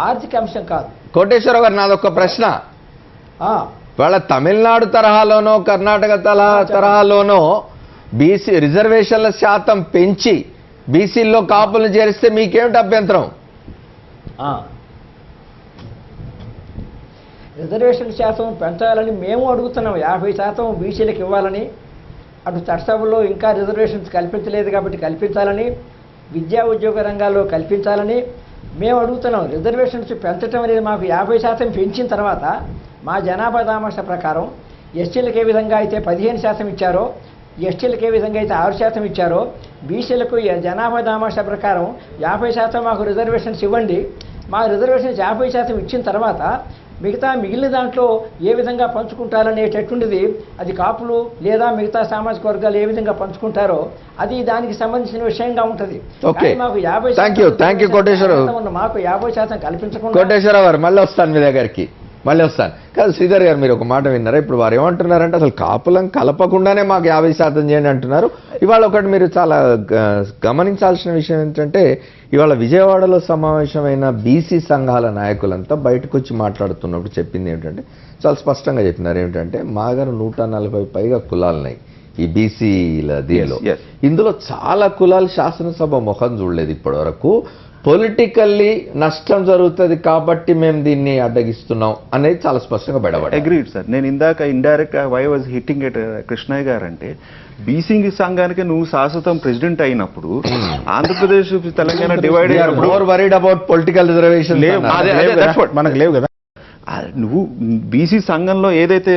ఆర్థిక అంశం కాదు. కోటేశ్వరరావు గారు నాదొక్క ప్రశ్న. వాళ్ళ తమిళనాడు తరహాలోనో కర్ణాటక తరహాలోనో బీసీ రిజర్వేషన్ల శాతం పెంచి బీసీల్లో కాపులను చేరిస్తే మీకేమిటి అభ్యంతరం? రిజర్వేషన్ శాతం పెంచాలని మేము అడుగుతున్నాం. 50% బీసీలకు ఇవ్వాలని, అటు చట్టసభలో ఇంకా రిజర్వేషన్స్ కల్పించలేదు కాబట్టి కల్పించాలని, విద్యా ఉద్యోగ రంగాల్లో కల్పించాలని మేము అడుగుతున్నాం. రిజర్వేషన్స్ పెంచడం అనేది మాకు 50% పెంచిన తర్వాత మా జనాభా దామాషా ప్రకారం ఎస్టీలకు ఏ విధంగా అయితే 15% ఇచ్చారో, ఎస్టీలకు ఏ విధంగా అయితే 6% ఇచ్చారో, బీసీలకు జనాభా దామాషా ప్రకారం 50% మాకు రిజర్వేషన్స్ ఇవ్వండి. మా రిజర్వేషన్స్ 50% ఇచ్చిన తర్వాత మిగిలిన దాంట్లో ఏ విధంగా పంచుకుంటారనేటటువంటిది అది కాపులు లేదా మిగతా సామాజిక వర్గాలు ఏ విధంగా పంచుకుంటారో అది దానికి సంబంధించిన విషయంగా ఉంటుంది. మాకు 50% మాకు 50% కల్పించకుండా. కోటేశ్వరరావు గారు మళ్ళీ వస్తాను మీ దగ్గరికి, మళ్ళీ వస్తాను. కాదు శ్రీధర్ గారు, మీరు ఒక మాట విన్నారా? ఇప్పుడు వారు ఏమంటున్నారంటే అసలు కాపులం కలపకుండానే మాకు 50% చేయండి అంటున్నారు. ఇవాళ ఒకటి మీరు చాలా గమనించాల్సిన విషయం ఏంటంటే, ఇవాళ విజయవాడలో సమావేశమైన బీసీ సంఘాల నాయకులంతా బయటకు వచ్చి మాట్లాడుతున్నప్పుడు చెప్పింది ఏమిటంటే, చాలా స్పష్టంగా చెప్పినారు ఏమిటంటే, మా గారు 140 పైగా కులాలున్నాయి ఈ బీసీల దీనిలో. ఇందులో చాలా కులాలు శాసనసభ ముఖం చూడలేదు ఇప్పటి వరకు. పొలిటికల్లీ నష్టం జరుగుతుంది కాబట్టి మేము దీన్ని అడ్డగిస్తున్నాం అనేది చాలా స్పష్టంగా బయటపడింది. Agreed sir. నేను ఇందాక indirectly was hitting at Krishnaiah garu అంటే, బీసీ సంఘానికి నువ్వు శాశ్వతం ప్రెసిడెంట్ అయినప్పుడు ఆంధ్రప్రదేశ్ తెలంగాణ డివైడ్ అయినప్పుడు more worried about political reservation మనకు లేవు కదా. నువ్వు బీసీ సంఘంలో ఏదైతే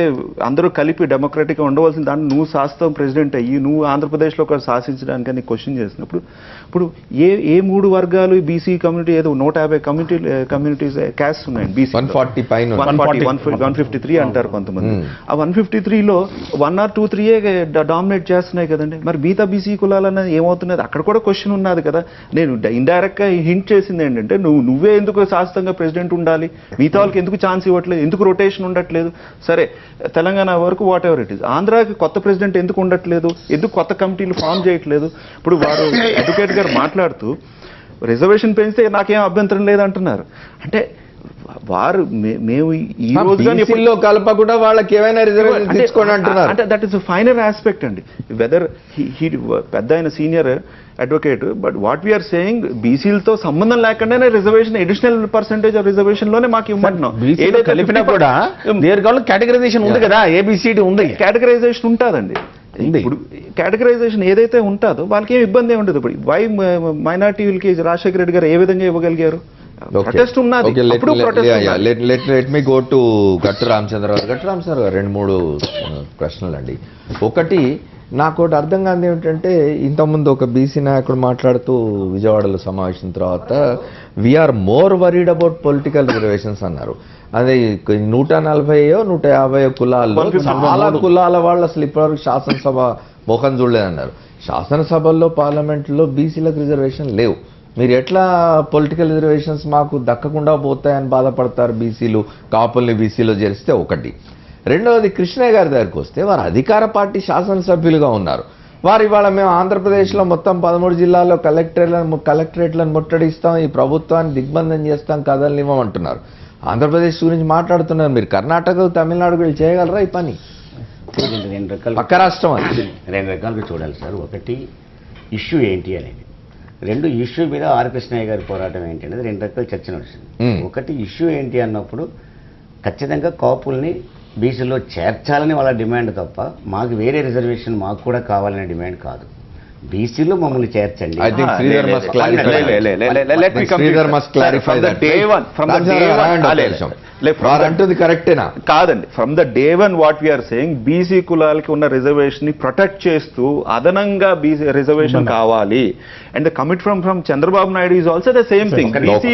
అందరూ కలిపి డెమోక్రటిక్గా ఉండవలసిన దాన్ని నువ్వు శాశ్వతం ప్రెసిడెంట్ అయ్యి నువ్వు ఆంధ్రప్రదేశ్లో ఒక శాసించడానికి అని క్వశ్చన్ చేసినప్పుడు ఇప్పుడు ఏ 3 వర్గాలు బీసీ కమ్యూనిటీ ఏదో 150 కమ్యూనిటీస్ క్యాస్ట్ ఉన్నాయండి. బీసీ 153 అంటారు కొంతమంది. ఆ 153లో 1 or 2, 3 డామినేట్ చేస్తున్నాయి కదండి. మరి మిగతా బీసీ కులాలన్నది ఏమవుతున్నది? అక్కడ కూడా క్వశ్చన్ ఉన్నది కదా. నేను ఇండైరెక్ట్గా హింట్ చేసింది ఏంటంటే, నువ్వే ఎందుకు శాశ్వతంగా ప్రెసిడెంట్ ఉండాలి, మిగతా వాళ్ళకి ఎందుకు ఛాన్స్ ఇవ్వట్లేదు, ఎందుకు రొటేషన్ ఉండట్లేదు? సరే తెలంగాణ వరకు వాట్ ఎవర్ ఇట్ ఈస్, ఆంధ్రాకి కొత్త ప్రెసిడెంట్ ఎందుకు ఉండట్లేదు, ఎందుకు కొత్త కమిటీలు ఫామ్ చేయట్లేదు? ఇప్పుడు వారు అడ్వకేట్ గారు మాట్లాడుతూ రిజర్వేషన్ పెంచితే నాకేం అభ్యంతరం లేదంటున్నారు. అంటే వారు మేము ఈ రోజులో కలపకుండా వాళ్ళకి ఏమైనా రిజర్వేషన్ తీసుకోండి అంటున్నారు. అంటే దట్ ఈస్ ఫైనల్ ఆస్పెక్ట్ అండి. వెదర్ పెద్ద ఆయన senior advocate, but what we are saying బీసీలతో సంబంధం లేకుండానే reservation additional percentage of reservation లోనే మాకు ఇవ్వమంటున్నాం. కలిపినా కూడా దీర్ఘకాలం కేటగరైజేషన్ ఉంది కదా, ఏబిసిడి ఉంది, కేటగరైజేషన్ ఉంటుందండి. ఇప్పుడు కేటగరైజేషన్ ఏదైతే ఉంటుందో వాళ్ళకి ఏం ఇబ్బంది ఉండదు. ఇప్పుడు వై మైనార్టీలకి రాజశేఖర రెడ్డి గారు ఏ విధంగా ఇవ్వగలిగారు? ప్రొటెస్ట్ ఉన్నది. లెట్ మీ గో టు గట్టు రామచంద్రరావు గారు. గట్టు రామచంద్రరావు గారు 2-3 ప్రశ్నలు అండి. ఒకటి నాకు ఒకటి అర్థం కాదు ఏమిటంటే, ఇంతకుముందు ఒక బీసీ నాయకుడు మాట్లాడుతూ విజయవాడలో సమావేశం తర్వాత we are more worried about political reservations అన్నారు. అదే 140-150 కులాల్లో చాలా కులాల వాళ్ళు అసలు ఇప్పటివరకు శాసనసభ ముఖం చూడలేదన్నారు. శాసనసభల్లో పార్లమెంట్లో బీసీలకు రిజర్వేషన్ లేవు. మీరు ఎట్లా పొలిటికల్ రిజర్వేషన్స్ మాకు దక్కకుండా పోతాయని బాధపడతారు బీసీలు, కాపుల్ని బీసీలో చేరిస్తే? ఒకటి. రెండవది, కృష్ణయ్య గారి దగ్గరికి వస్తే వారు అధికార పార్టీ శాసనసభ్యులుగా ఉన్నారు. వారు ఇవాళ మేము ఆంధ్రప్రదేశ్లో మొత్తం 13 జిల్లాల్లో కలెక్టరేట్లను ముట్టడిస్తాం, ఈ ప్రభుత్వాన్ని దిగ్బంధం చేస్తాం, కదలనివ్వమంటున్నారు. ఆంధ్రప్రదేశ్ గురించి మాట్లాడుతున్నారు. మీరు కర్ణాటక, తమిళనాడు గురించి చేయగలరా ఈ పని? పక్క రాష్ట్రం అది. 2 రకాలుగా చూడాలి సార్. ఒకటి ఇష్యూ ఏంటి అనేది, 2 ఇష్యూ మీద ఆర్ కృష్ణయ్య గారి పోరాటం ఏంటి అనేది 2 రకాల చర్చ నడుస్తుంది. ఒకటి ఇష్యూ ఏంటి అన్నప్పుడు ఖచ్చితంగా కాపుల్ని బీసీలో చేర్చాలని వాళ్ళ డిమాండ్ తప్ప మాకు వేరే రిజర్వేషన్ మాకు కూడా కావాలనే డిమాండ్ కాదు. బీసీలో మమ్మల్ని చేర్చండి. I think Sridhar must clarify. Let me Sridhar must clarify that. From the day one, అంటుంది కరెక్టేనా? కాదండి. From the day 1 what we are saying, BC కులాలకి ఉన్న రిజర్వేషన్ ని ప్రొటెక్ట్ చేస్తూ అదనంగా బీసీ రిజర్వేషన్ కావాలి. And the commit from Chandrababu Naidu is also the same thing. BC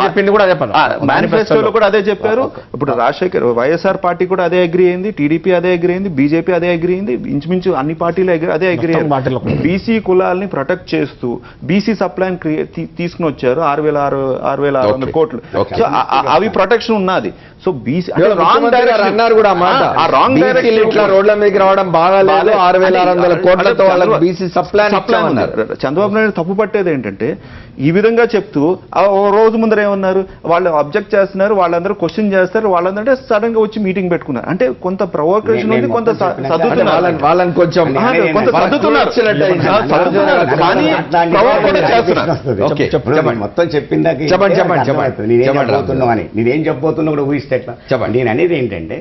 చెప్పింది కూడా అదే పని, మేనిఫెస్టోలో కూడా అదే చెప్పారు. ఇప్పుడు వైఎస్ఆర్ పార్టీ కూడా అదే అగ్రీ అయింది, టీడీపీ అదే అగ్రీ అయింది, బీజేపీ అదే అగ్రీ అయింది, ఇంచుమించు అన్ని పార్టీలు అదే అగ్రీ అయ్యారు. బీసీ కులాలని ప్రొటెక్ట్ చేస్తూ బీసీ సప్లై తీసుకుని వచ్చారు 6,600 కోట్లు. అవి ప్రొటెక్షన్ ఉన్నది. సో బీసీ అన్నారు కూడా రాంగ్ డైరెక్షన్, ఇట్లా రోడ్ల మీదకి రావడం బాగాలేదు, 6,600 కోట్లతో వాళ్ళకి బీసీ సప్లై అన్నారు. చంద్రబాబు నాయుడు తప్పు పట్టేది ఏంటంటే ఈ విధంగా చెప్తూ ఓ రోజు ముందర ఏమన్నారు, వాళ్ళు అబ్జెక్ట్ చేస్తున్నారు, వాళ్ళందరూ క్వశ్చన్ చేస్తారు, వాళ్ళందరూ సడన్ గా వచ్చి మీటింగ్ పెట్టుకున్నారు. అంటే కొంత ప్రొవోకేషన్ ఉంది, కొంత సర్దుతున్నారు, వాళ్ళని కొంచెం కొంత సర్దుతున్నారు, కానీ ప్రవోక్ కూడా చేస్తున్నారు. ఓకే, మొత్తం చెప్పిందాక నేనేం చెప్పబోతున్నా కూడా ఊహిస్తే ఎట్లా? నేను అనేది ఏంటంటే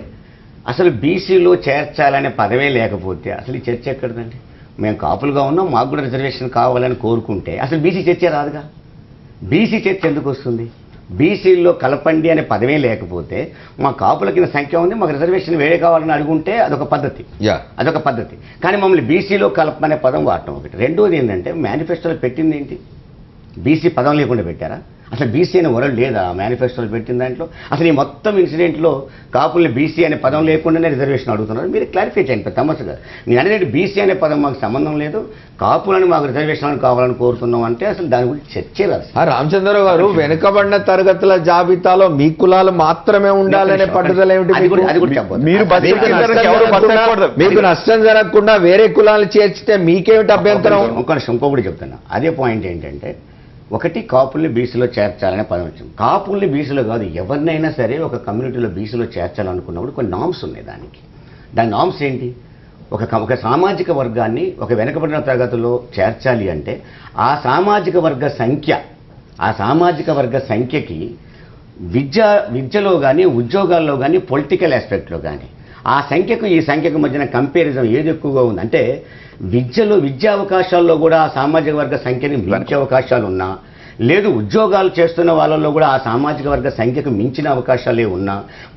అసలు బీసీలో చేర్చాలనే పదవే లేకపోతే అసలు ఈ చర్చ ఎక్కడదండి? మేము కాపులుగా ఉన్నాం, మాకు కూడా రిజర్వేషన్ కావాలని కోరుకుంటే అసలు బీసీ చర్చ రాదుగా. బీసీ చర్చ ఎందుకు వస్తుంది? బీసీల్లో కలపండి అనే పదవే లేకపోతే మా కాపులకి సంఖ్య ఉంది, మాకు రిజర్వేషన్ వేరే కావాలని అడుగుంటే అదొక పద్ధతి. కానీ మమ్మల్ని బీసీలో కలపమనే పదం వాడటం ఒకటి. రెండోది ఏంటంటే మేనిఫెస్టోలో పెట్టింది ఏంటి? బీసీ పదం లేకుండా పెట్టారా? అసలు బీసీ అనే వరల్డ్ లేదా మేనిఫెస్టోలో పెట్టిన దాంట్లో? అసలు ఈ మొత్తం ఇన్సిడెంట్లో కాపుల్ని బీసీ అనే పదం లేకుండానే రిజర్వేషన్ అడుగుతున్నారు. మీరు క్లారిఫై చేయండి తమస్సుగా. నేను అనేది బీసీ అనే పదం మాకు సంబంధం లేదు, కాపులని మాకు రిజర్వేషన్ కావాలని కోరుతున్నాం అంటే అసలు దాని గురించి చర్చే రాదు. రామచంద్రరావు గారు, వెనుకబడిన తరగతుల జాబితాలో మీ కులాలు మాత్రమే ఉండాలనే పట్టుదల ఏమిటి? అది కూడా చెప్పదు. మీకు నష్టం జరగకుండా వేరే కులాలు చేర్చితే మీకేమిటి అభ్యంతరం? ఇంకొకటి చెప్తున్నా. అదే పాయింట్ ఏంటంటే, ఒకటి కాపుల్ని బీసీలో చేర్చాలనే పదం వచ్చింది. కాపుల్ని బీసీలో కాదు, ఎవరినైనా సరే ఒక కమ్యూనిటీలో బీసీలో చేర్చాలనుకున్నప్పుడు కొన్ని నామ్స్ ఉన్నాయి. దాని నామ్స్ ఏంటి? ఒక సామాజిక వర్గాన్ని ఒక వెనుకబడిన తరగతిలో చేర్చాలి అంటే ఆ సామాజిక వర్గ సంఖ్యకి విద్యలో కానీ, ఉద్యోగాల్లో కానీ, పొలిటికల్ ఆస్పెక్ట్లో కానీ ఆ సంఖ్యకు ఈ సంఖ్యకు మధ్యన కంపారిజన్ ఏది ఎక్కువగా ఉంది అంటే విద్యా అవకాశాల్లో కూడా ఆ సామాజిక వర్గ సంఖ్యని మించే అవకాశాలు ఉన్నా, లేదు ఉద్యోగాలు చేస్తున్న వాళ్ళల్లో కూడా ఆ సామాజిక వర్గ సంఖ్యకు మించిన అవకాశాలే ఉన్నా,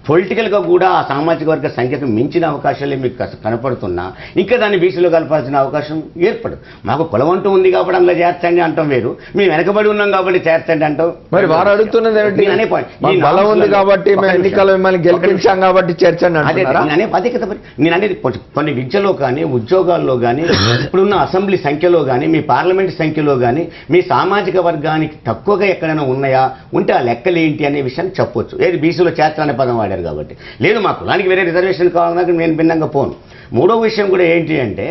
పొలిటికల్గా కూడా ఆ సామాజిక వర్గ సంఖ్యకు మించిన అవకాశాలే మీకు కనపడుతున్నా ఇంకా దాన్ని బీసీలో కలపాల్సిన అవకాశం ఏర్పడదు. మాకు కులం అంటూ ఉంది కాబట్టి అందులో చేర్చండి అంటాం వేరు, మేము వెనకబడి ఉన్నాం కాబట్టి చేర్చండి అంటాం. మరి వారు అడుగుతున్నది అనే బలం ఉంది కాబట్టి ఎన్నికలు మిమ్మల్ని గెలిపించాం కాబట్టి చేర్చండి అనే పద్ధతి. నేను అనేది కొన్ని విద్యలో కానీ, ఉద్యోగాల్లో కానీ, ఇప్పుడున్న అసెంబ్లీ సంఖ్యలో కానీ, మీ పార్లమెంట్ సంఖ్యలో కానీ మీ సామాజిక వర్గానికి తక్కువగా ఎక్కడైనా ఉన్నాయా, ఉంటే ఆ లెక్కలు ఏంటి అనే విషయాన్ని చెప్పొచ్చు. ఏది బీసీలో చేర్చాలనే పదం వాడారు కాబట్టి. లేదు మా కులానికి వేరే రిజర్వేషన్ కావాలన్నా నేను భిన్నంగా పోను. మూడో విషయం కూడా ఏంటి అంటే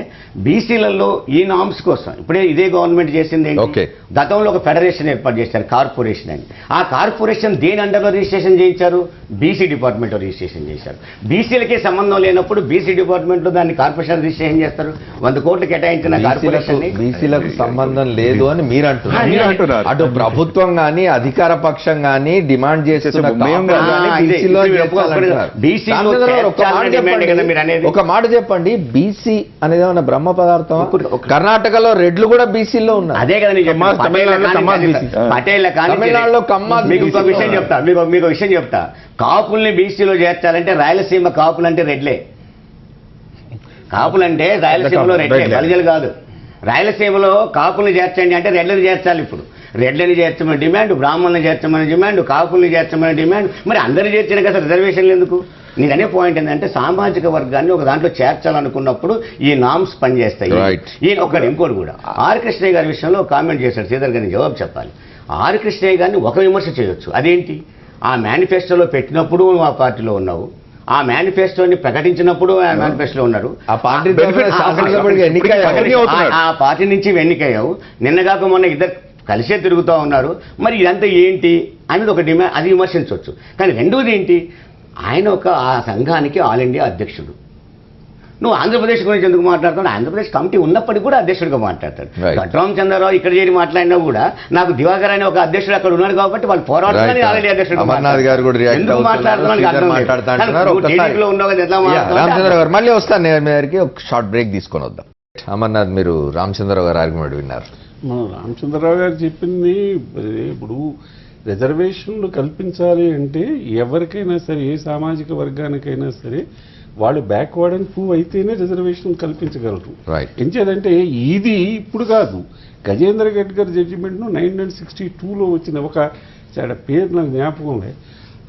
బీసీలలో ఈ నామ్స్ కోసం ఇప్పుడే ఇదే గవర్నమెంట్ చేసింది ఏంటి, గతంలో ఒక ఫెడరేషన్ ఏర్పాటు చేశారు, కార్పొరేషన్ అని. ఆ కార్పొరేషన్ దేని అండర్లో రిజిస్ట్రేషన్ చేయించారు? బీసీ డిపార్ట్మెంట్లో రిజిస్ట్రేషన్ చేశారు. బీసీలకే సంబంధం లేనప్పుడు బీసీ డిపార్ట్మెంట్లో దాన్ని కార్పొరేషన్ రిజిస్ట్రేషన్ చేస్తారు. 100 కోట్లు కేటాయించిన కార్పొరేషన్ బీసీలకు సంబంధం లేదు అని మీరు అంటున్నారు. అటు ప్రభుత్వం కానీ, అధికార పక్షం కానీ డిమాండ్ చేస్తున్న ఒక మాట చెప్పండి, బీసీ అనేది ఏమన్నా బ్రహ్మ పదార్థం? కర్ణాటకలో రెడ్లు కూడా బీసీలో ఉన్నారు. అదే కదా తమిళనాడులో కమ్మ. మీకు విషయం చెప్తా, కాపుల్ని బీసీలో చేర్చాలంటే రాయలసీమ కాపులంటే రెడ్లే. కాపులంటే రాయలసీమలో రెడ్లే, బలిజలు కాదు. రాయలసీమలో కాపుల్ని చేర్చండి అంటే రెడ్లను చేర్చాలి. ఇప్పుడు రెడ్లని చేర్చమని డిమాండ్, బ్రాహ్మణులను చేర్చమని డిమాండ్, కాపుల్ని చేర్చమని డిమాండ్. మరి అందరూ చేర్చిన కదా రిజర్వేషన్లు ఎందుకు? నేను అనే పాయింట్ ఏంటంటే సామాజిక వర్గాన్ని ఒక దాంట్లో చేర్చాలనుకున్నప్పుడు ఈ నామ్స్ పనిచేస్తాయి. ఇంకోటి కూడా ఆర్ కృష్ణయ్య గారి విషయంలో కామెంట్ చేశాడు శ్రీధర్ గారిని, జవాబు చెప్పాలి. ఆర్ కృష్ణయ్య గారిని ఒక విమర్శ చేయొచ్చు. అదేంటి? ఆ మేనిఫెస్టోలో పెట్టినప్పుడు ఆ పార్టీలో ఉన్నావు, ఆ మేనిఫెస్టోని ప్రకటించినప్పుడు ఆ మేనిఫెస్టోలో ఉన్నారు, ఆ పార్టీ నుంచి ఎన్నికయ్యావు, నిన్నగాక మొన్న ఇద్దరు కలిసే తిరుగుతూ ఉన్నారు. మరి ఇదంతా ఏంటి అనేది ఒక డిమాండ్, అది విమర్శించవచ్చు. కానీ రెండోది ఏంటి, ఆయన ఆ సంఘానికి ఆల్ ఇండియా అధ్యక్షుడు. నువ్వు ఆంధ్రప్రదేశ్ గురించి ఎందుకు మాట్లాడుతున్నావు? ఆంధ్రప్రదేశ్ కమిటీ ఉన్నప్పటికీ కూడా అధ్యక్షుడిగా మాట్లాడతాడు. రామచంద్రరావు ఇక్కడ చేరి మాట్లాడినా కూడా నాకు దివాకర్ అనే ఒక అధ్యక్షుడు అక్కడ ఉన్నాడు కాబట్టి వాళ్ళు పోరాటాన్ని ఆల్ ఇండియా అధ్యక్షుడు ఎందుకు మాట్లాడుతున్నాను. మళ్ళీ వస్తాను నేను మీ దగ్గరికి, ఒక షార్ట్ బ్రేక్ తీసుకొని వద్దాం. అమర్నాథ్, మీరు రామచంద్రరావు గారు ఆర్గ్యుమెంట్ విన్నారు. రామచంద్రరావు గారు చెప్పింది ఇప్పుడు రిజర్వేషన్లు కల్పించాలి అంటే ఎవరికైనా సరే, ఏ సామాజిక వర్గానికైనా సరే వాళ్ళు బ్యాక్వర్డ్ అని ప్రూవ్ అయితేనే రిజర్వేషన్ కల్పించగలరు. ఎంచేదంటే ఇది ఇప్పుడు కాదు, గజేంద్ర రెడ్డి గారి జడ్జిమెంట్ను 1962లో వచ్చిన ఒక పేరు నాకు జ్ఞాపకం లేదు.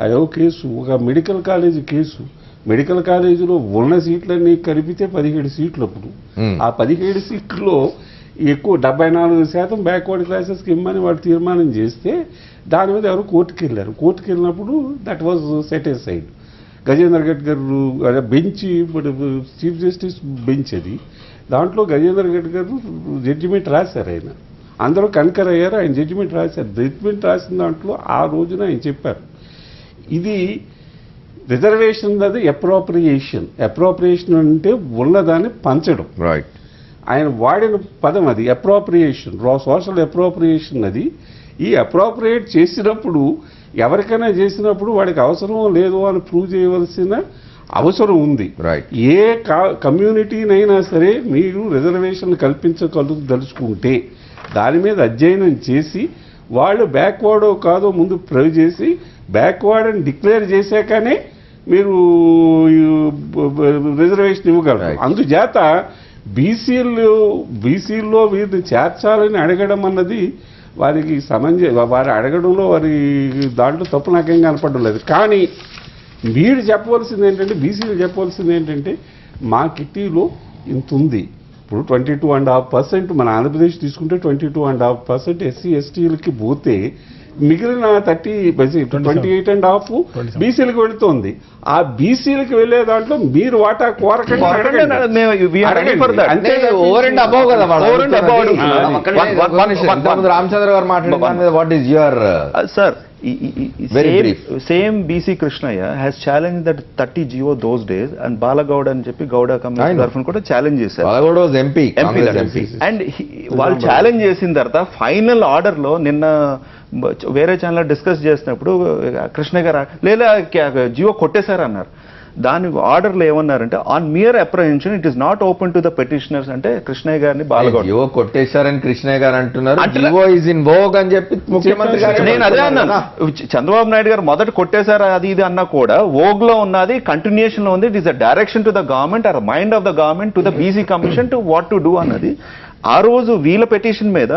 అదో కేసు, ఒక మెడికల్ కాలేజీ కేసు. మెడికల్ కాలేజీలో ఉన్న సీట్లన్నీ కలిపితే 17 సీట్లు. అప్పుడు ఆ 17 సీట్లలో ఎక్కువ 74% బ్యాక్వర్డ్ క్లాసెస్కి ఇమ్మని వాళ్ళు తీర్మానం చేస్తే దాని మీద ఎవరు కోర్టుకు వెళ్ళారు. కోర్టుకు వెళ్ళినప్పుడు that was set a side. Gajendra Reddy గారు బెంచ్, చీఫ్ జస్టిస్ బెంచ్ అది, దాంట్లో గజేందర్ రెడ్డి గారు జడ్జిమెంట్ రాశారు. ఆయన అందరూ కన్కర్ అయ్యారు, ఆయన జడ్జిమెంట్ రాశారు. జడ్జిమెంట్ రాసిన దాంట్లో ఆ రోజున ఆయన చెప్పారు, ఇది రిజర్వేషన్ అది అప్రోప్రియేషన్ అంటే ఉన్నదాన్ని పంచడం. రైట్. ఆయన వాడిన పదం అది అప్రోప్రియేషన్, సోషల్ అప్రోప్రియేషన్. అది ఈ అప్రోప్రియేట్ చేసినప్పుడు ఎవరికైనా చేసినప్పుడు వాడికి అవసరం లేదు అని ప్రూవ్ చేయవలసిన అవసరం ఉంది. ఏ కమ్యూనిటీనైనా సరే మీరు రిజర్వేషన్ కల్పించగలుగుదలుచుకుంటే దాని మీద అధ్యయనం చేసి వాళ్ళు బ్యాక్వర్డో కాదో ముందు ప్రూవ్ చేసి బ్యాక్వర్డ్ అని డిక్లేర్ చేశాకనే మీరు రిజర్వేషన్ ఇవ్వగలరు. అందుచేత బీసీల్లో వీరిని చేర్చాలని అడగడం అన్నది వారికి వారి అడగడంలో వారి దాంట్లో తప్పు నాకేం కనపడడం లేదు. కానీ మీరు చెప్పవలసింది ఏంటంటే, బీసీలు చెప్పవలసింది ఏంటంటే, మా కిట్టీలో ఇంత ఉంది. ఇప్పుడు 22.5% మన ఆంధ్రప్రదేశ్ తీసుకుంటే 22.5% ఎస్సీ ఎస్టీలకి పోతే మిగిలిన 28.5 బీసీలకు వెళుతోంది. ఆ బీసీలకు వెళ్లే దాంట్లో మీరు వాటా కోరకండి. రామచంద్ర గారు మాట్లాడుతున్నారు, what is your sir? Same BC Krishnaya has challenged that 30 GO those days, and Balagowda అని చెప్పి గౌడ కమ్యూనిటీ తరఫున కూడా ఛాలెంజ్ చేశారు. Balagowda was MP. అండ్ వాళ్ళు ఛాలెంజ్ చేసిన తర్వాత ఫైనల్ ఆర్డర్ లో నిన్న వేరే ఛానల్ డిస్కస్ చేసినప్పుడు కృష్ణ గారు లేదా జియో కొట్టేశారు అన్నారు. దాని ఆర్డర్లో ఏమన్నారంటే, on mere apprehension it is not open to the petitioners అంటే కృష్ణయ్య గారిని బాలగౌడ్ జియో కొట్టేశారని కృష్ణయ్య గారు అంటున్నారు. జియో ఇస్ ఇన్ వోగ్ అని చెప్పి ముఖ్యమంత్రి గారు. నేను అదే అన్నాను, చంద్రబాబు నాయుడు గారు మొదట కొట్టేశారు అది ఇది అన్నా కూడా వోగ్ లో ఉన్నది, కంటిన్యూషన్ లో ఉంది. It is a direction to the government are mind of the government to the BC commission to what to do అన్నది. ఆ రోజు వీళ్ళ పెటిషన్ మీద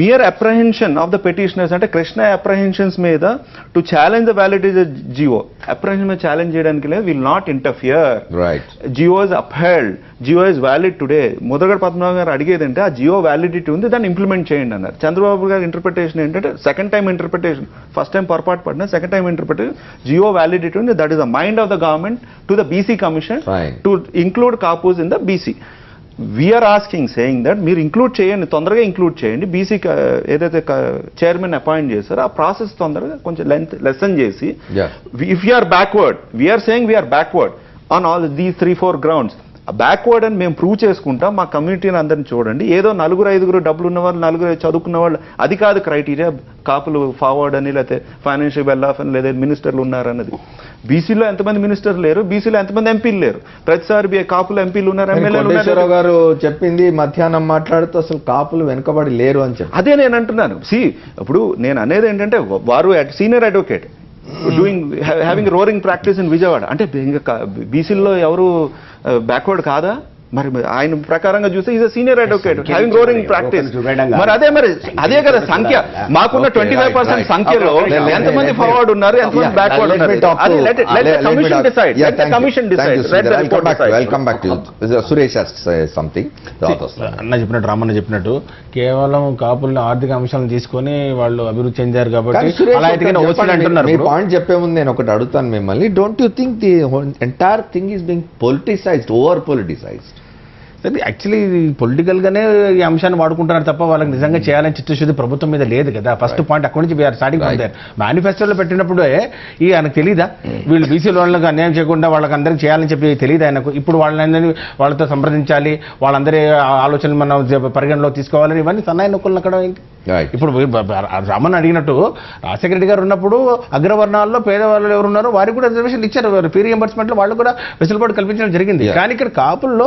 mere apprehension of the petitioners అంటే కృష్ణ apprehensions మీద to challenge the validity of the GO apprehension మీద challenge చేయడానికి లేదు. will not interfere. Right. GO is upheld. GO is valid today. Mudragada Padmanabham గారు అడిగేది అంటే ఆ GO వ్యాలిడిటీ ఉంది, దాన్ని ఇంప్లిమెంట్ చేయండి అన్నారు. చంద్రబాబు గారి ఇంటర్ప్రిటేషన్ ఏంటంటే second time interpretation, first time పొరపాటు పడిన second time interpretation GO validity ఉంది, that is the mind of the government to the BC commission to include Kapus in the BC. We're asking saying that మీరు include చేయండి, తొందరగా include చేయండి. BC ఏదైతే chairman appoint చేస్తారో ఆ ప్రాసెస్ తొందరగా కొంచెం లెసన్ చేసి, if you are backward, we are saying we are backward on all these 3-4 grounds. Backward అని మేము ప్రూవ్ చేసుకుంటాం, మా కమ్యూనిటీని అందరిని చూడండి. ఏదో 4-5 డబ్బులు ఉన్న వాళ్ళు, 4 చదువుకున్న వాళ్ళు, అది కాదు క్రైటీరియా. కాపులు ఫార్వర్డ్ అని, లేకపోతే ఫైనాన్షియల్ వెల్ ఆఫ్ అని, లేదా మినిస్టర్లు ఉన్నారన్నది. బీసీలో ఎంతమంది మినిస్టర్లు లేరు, బీసీలో ఎంతమంది ఎంపీలు లేరు. ప్రతిసారి కాపులు ఎంపీలు ఉన్నారు, ఎమ్మెల్యేలు ఉన్నారు. గారు చెప్పింది మధ్యాహ్నం మాట్లాడుతూ అసలు కాపులు వెనుకబడి లేరు అని చెప్పి అదే నేను అంటున్నాను. ఇప్పుడు నేను అనేది ఏంటంటే, వారు senior advocate having roaring practice in Vijayawada అంటే ఇంకా బీసీల్లో ఎవరు బ్యాక్వర్డ్ కాదా? మరి ఆయన ప్రకారంగా చూస్తే is senior advocate having roaring practice. మరి అదే కదా సంఖ్య. మాకున్న 25% సంఖ్యలో ఎంతమంది ఫార్వర్డ్ ఉన్నారు, ఎంతమంది బ్యాక్వర్డ్ ఉన్నారు? అన్న చెప్పినట్టు, రామన్న చెప్పినట్టు, కేవలం కాపుల్ని ఆర్థిక అంశాలను తీసుకొని వాళ్ళు అభివృద్ధి చెందారు కాబట్టి మీ పాయింట్ చెప్పే ముందు నేను ఒకటి అడుగుతాను మిమ్మల్ని. Don't you think the entire thing is being politicised, over politicised? Actually పొలిటికల్గానే ఈ అంశాన్ని వాడుకుంటున్నారు తప్ప వాళ్ళకి నిజంగా చేయాలని చిత్తశుద్ధి ప్రభుత్వం మీద లేదు కదా. ఫస్ట్ పాయింట్ అక్కడి నుంచి వీఆర్ స్టార్టింగ్ ఫ్రమ్ దేర్. మేనిఫెస్టోలో పెట్టినప్పుడే ఆయనకు తెలీదా వీళ్ళు బీసీల వాళ్ళకి అన్యాయం చేయకుండా వాళ్ళకి అందరికీ చేయాలని చెప్పి తెలియదు ఆయనకు? ఇప్పుడు వాళ్ళందరినీ వాళ్ళతో సంప్రదించాలి, వాళ్ళందరి ఆలోచనలు మనం పరిగణలో తీసుకోవాలని ఇవన్నీ సన్నాయి నొక్కులు అక్కడ ఏంటి? ఇప్పుడు రామన్ అడిగినట్టు రాజశేఖర రెడ్డి గారు ఉన్నప్పుడు అగ్రవర్ణాల్లో పేదవాళ్ళు ఎవరు ఉన్నారో వారికి కూడా రిజర్వేషన్లు ఇచ్చారు. ఫీ రియంబర్స్మెంట్లో వాళ్ళు కూడా వెసులుబాటు కల్పించడం జరిగింది. కానీ ఇక్కడ కాపుల్లో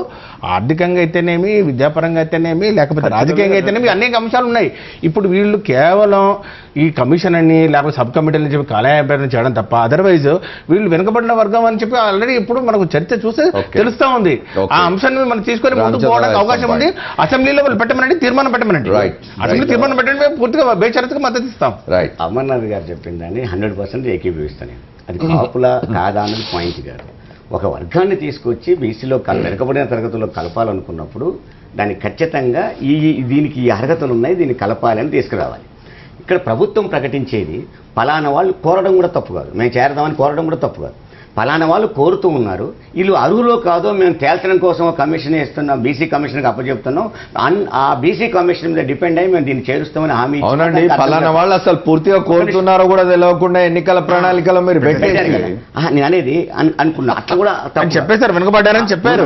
ఆర్థికంగా అయితేనేమి, విద్యాపరంగా అయితేనేమి, లేకపోతే రాజకీయంగా అయితేనేమి అనేక అంశాలు ఉన్నాయి. ఇప్పుడు వీళ్ళు కేవలం ఈ కమిషన్ అని లేకపోతే సబ్ కమిటీలని చెప్పి కాలయాపన చేయడం తప్ప అదర్వైజ్ వీళ్ళు వెనుకబడిన వర్గం అని చెప్పి ఆల్రెడీ ఇప్పుడు మనకు చర్చ చూస్తే తెలుస్తా ఉంది. ఆ అంశాన్ని మనం తీసుకొని ముందుకు పోవడానికి అవకాశం ఉంది. అసెంబ్లీలో వాళ్ళు పెట్టమనండి, తీర్మానం పెట్టమనండి. అసెంబ్లీ తీర్మానం పెట్టండి, పూర్తిగా బేషరతుగా మద్దతు ఇస్తాం. అమర్నాథ్ గారు చెప్పిందని 100% ఏకీభవిస్తాను. అది కాపుల కాదా అన్నది పాయింట్ కాదు. ఒక వర్గాన్ని తీసుకొచ్చి బీసీలో వెనుకబడిన తరగతుల్లో కలపాలనుకున్నప్పుడు దానికి ఖచ్చితంగా దీనికి ఈ అర్హతలు ఉన్నాయి, దీన్ని కలపాలని తీసుకురావాలి. ఇక్కడ ప్రభుత్వం ప్రకటించేది పలానా వాళ్ళు కోరడం కూడా తప్పు కాదు, మేము చేరదామని కోరడం కూడా తప్పు కాదు. ఫలానా వాళ్ళు కోరుతూ ఉన్నారు, వీళ్ళు అర్హులో కాదో మేము తేల్చడం కోసం కమిషన్ ఇస్తున్నాం, బీసీ కమిషన్కి అప్పచెప్తున్నాం, ఆ బీసీ కమిషన్ మీద డిపెండ్ అయ్యి మేము దీన్ని చేరుస్తామని హామీ ఇచ్చాం. అవునండి, ఫలానా వాళ్ళు అసలు పూర్తిగా కోరుతున్నారో కూడా తెలియకుండా ఎన్నికల ప్రణాళికలో మీరు పెట్టేశారు కదా. నేను అనేది అనుకున్నా అట్లా కూడా చెప్పేశారు, వెనుకబడ్డారని చెప్పారు,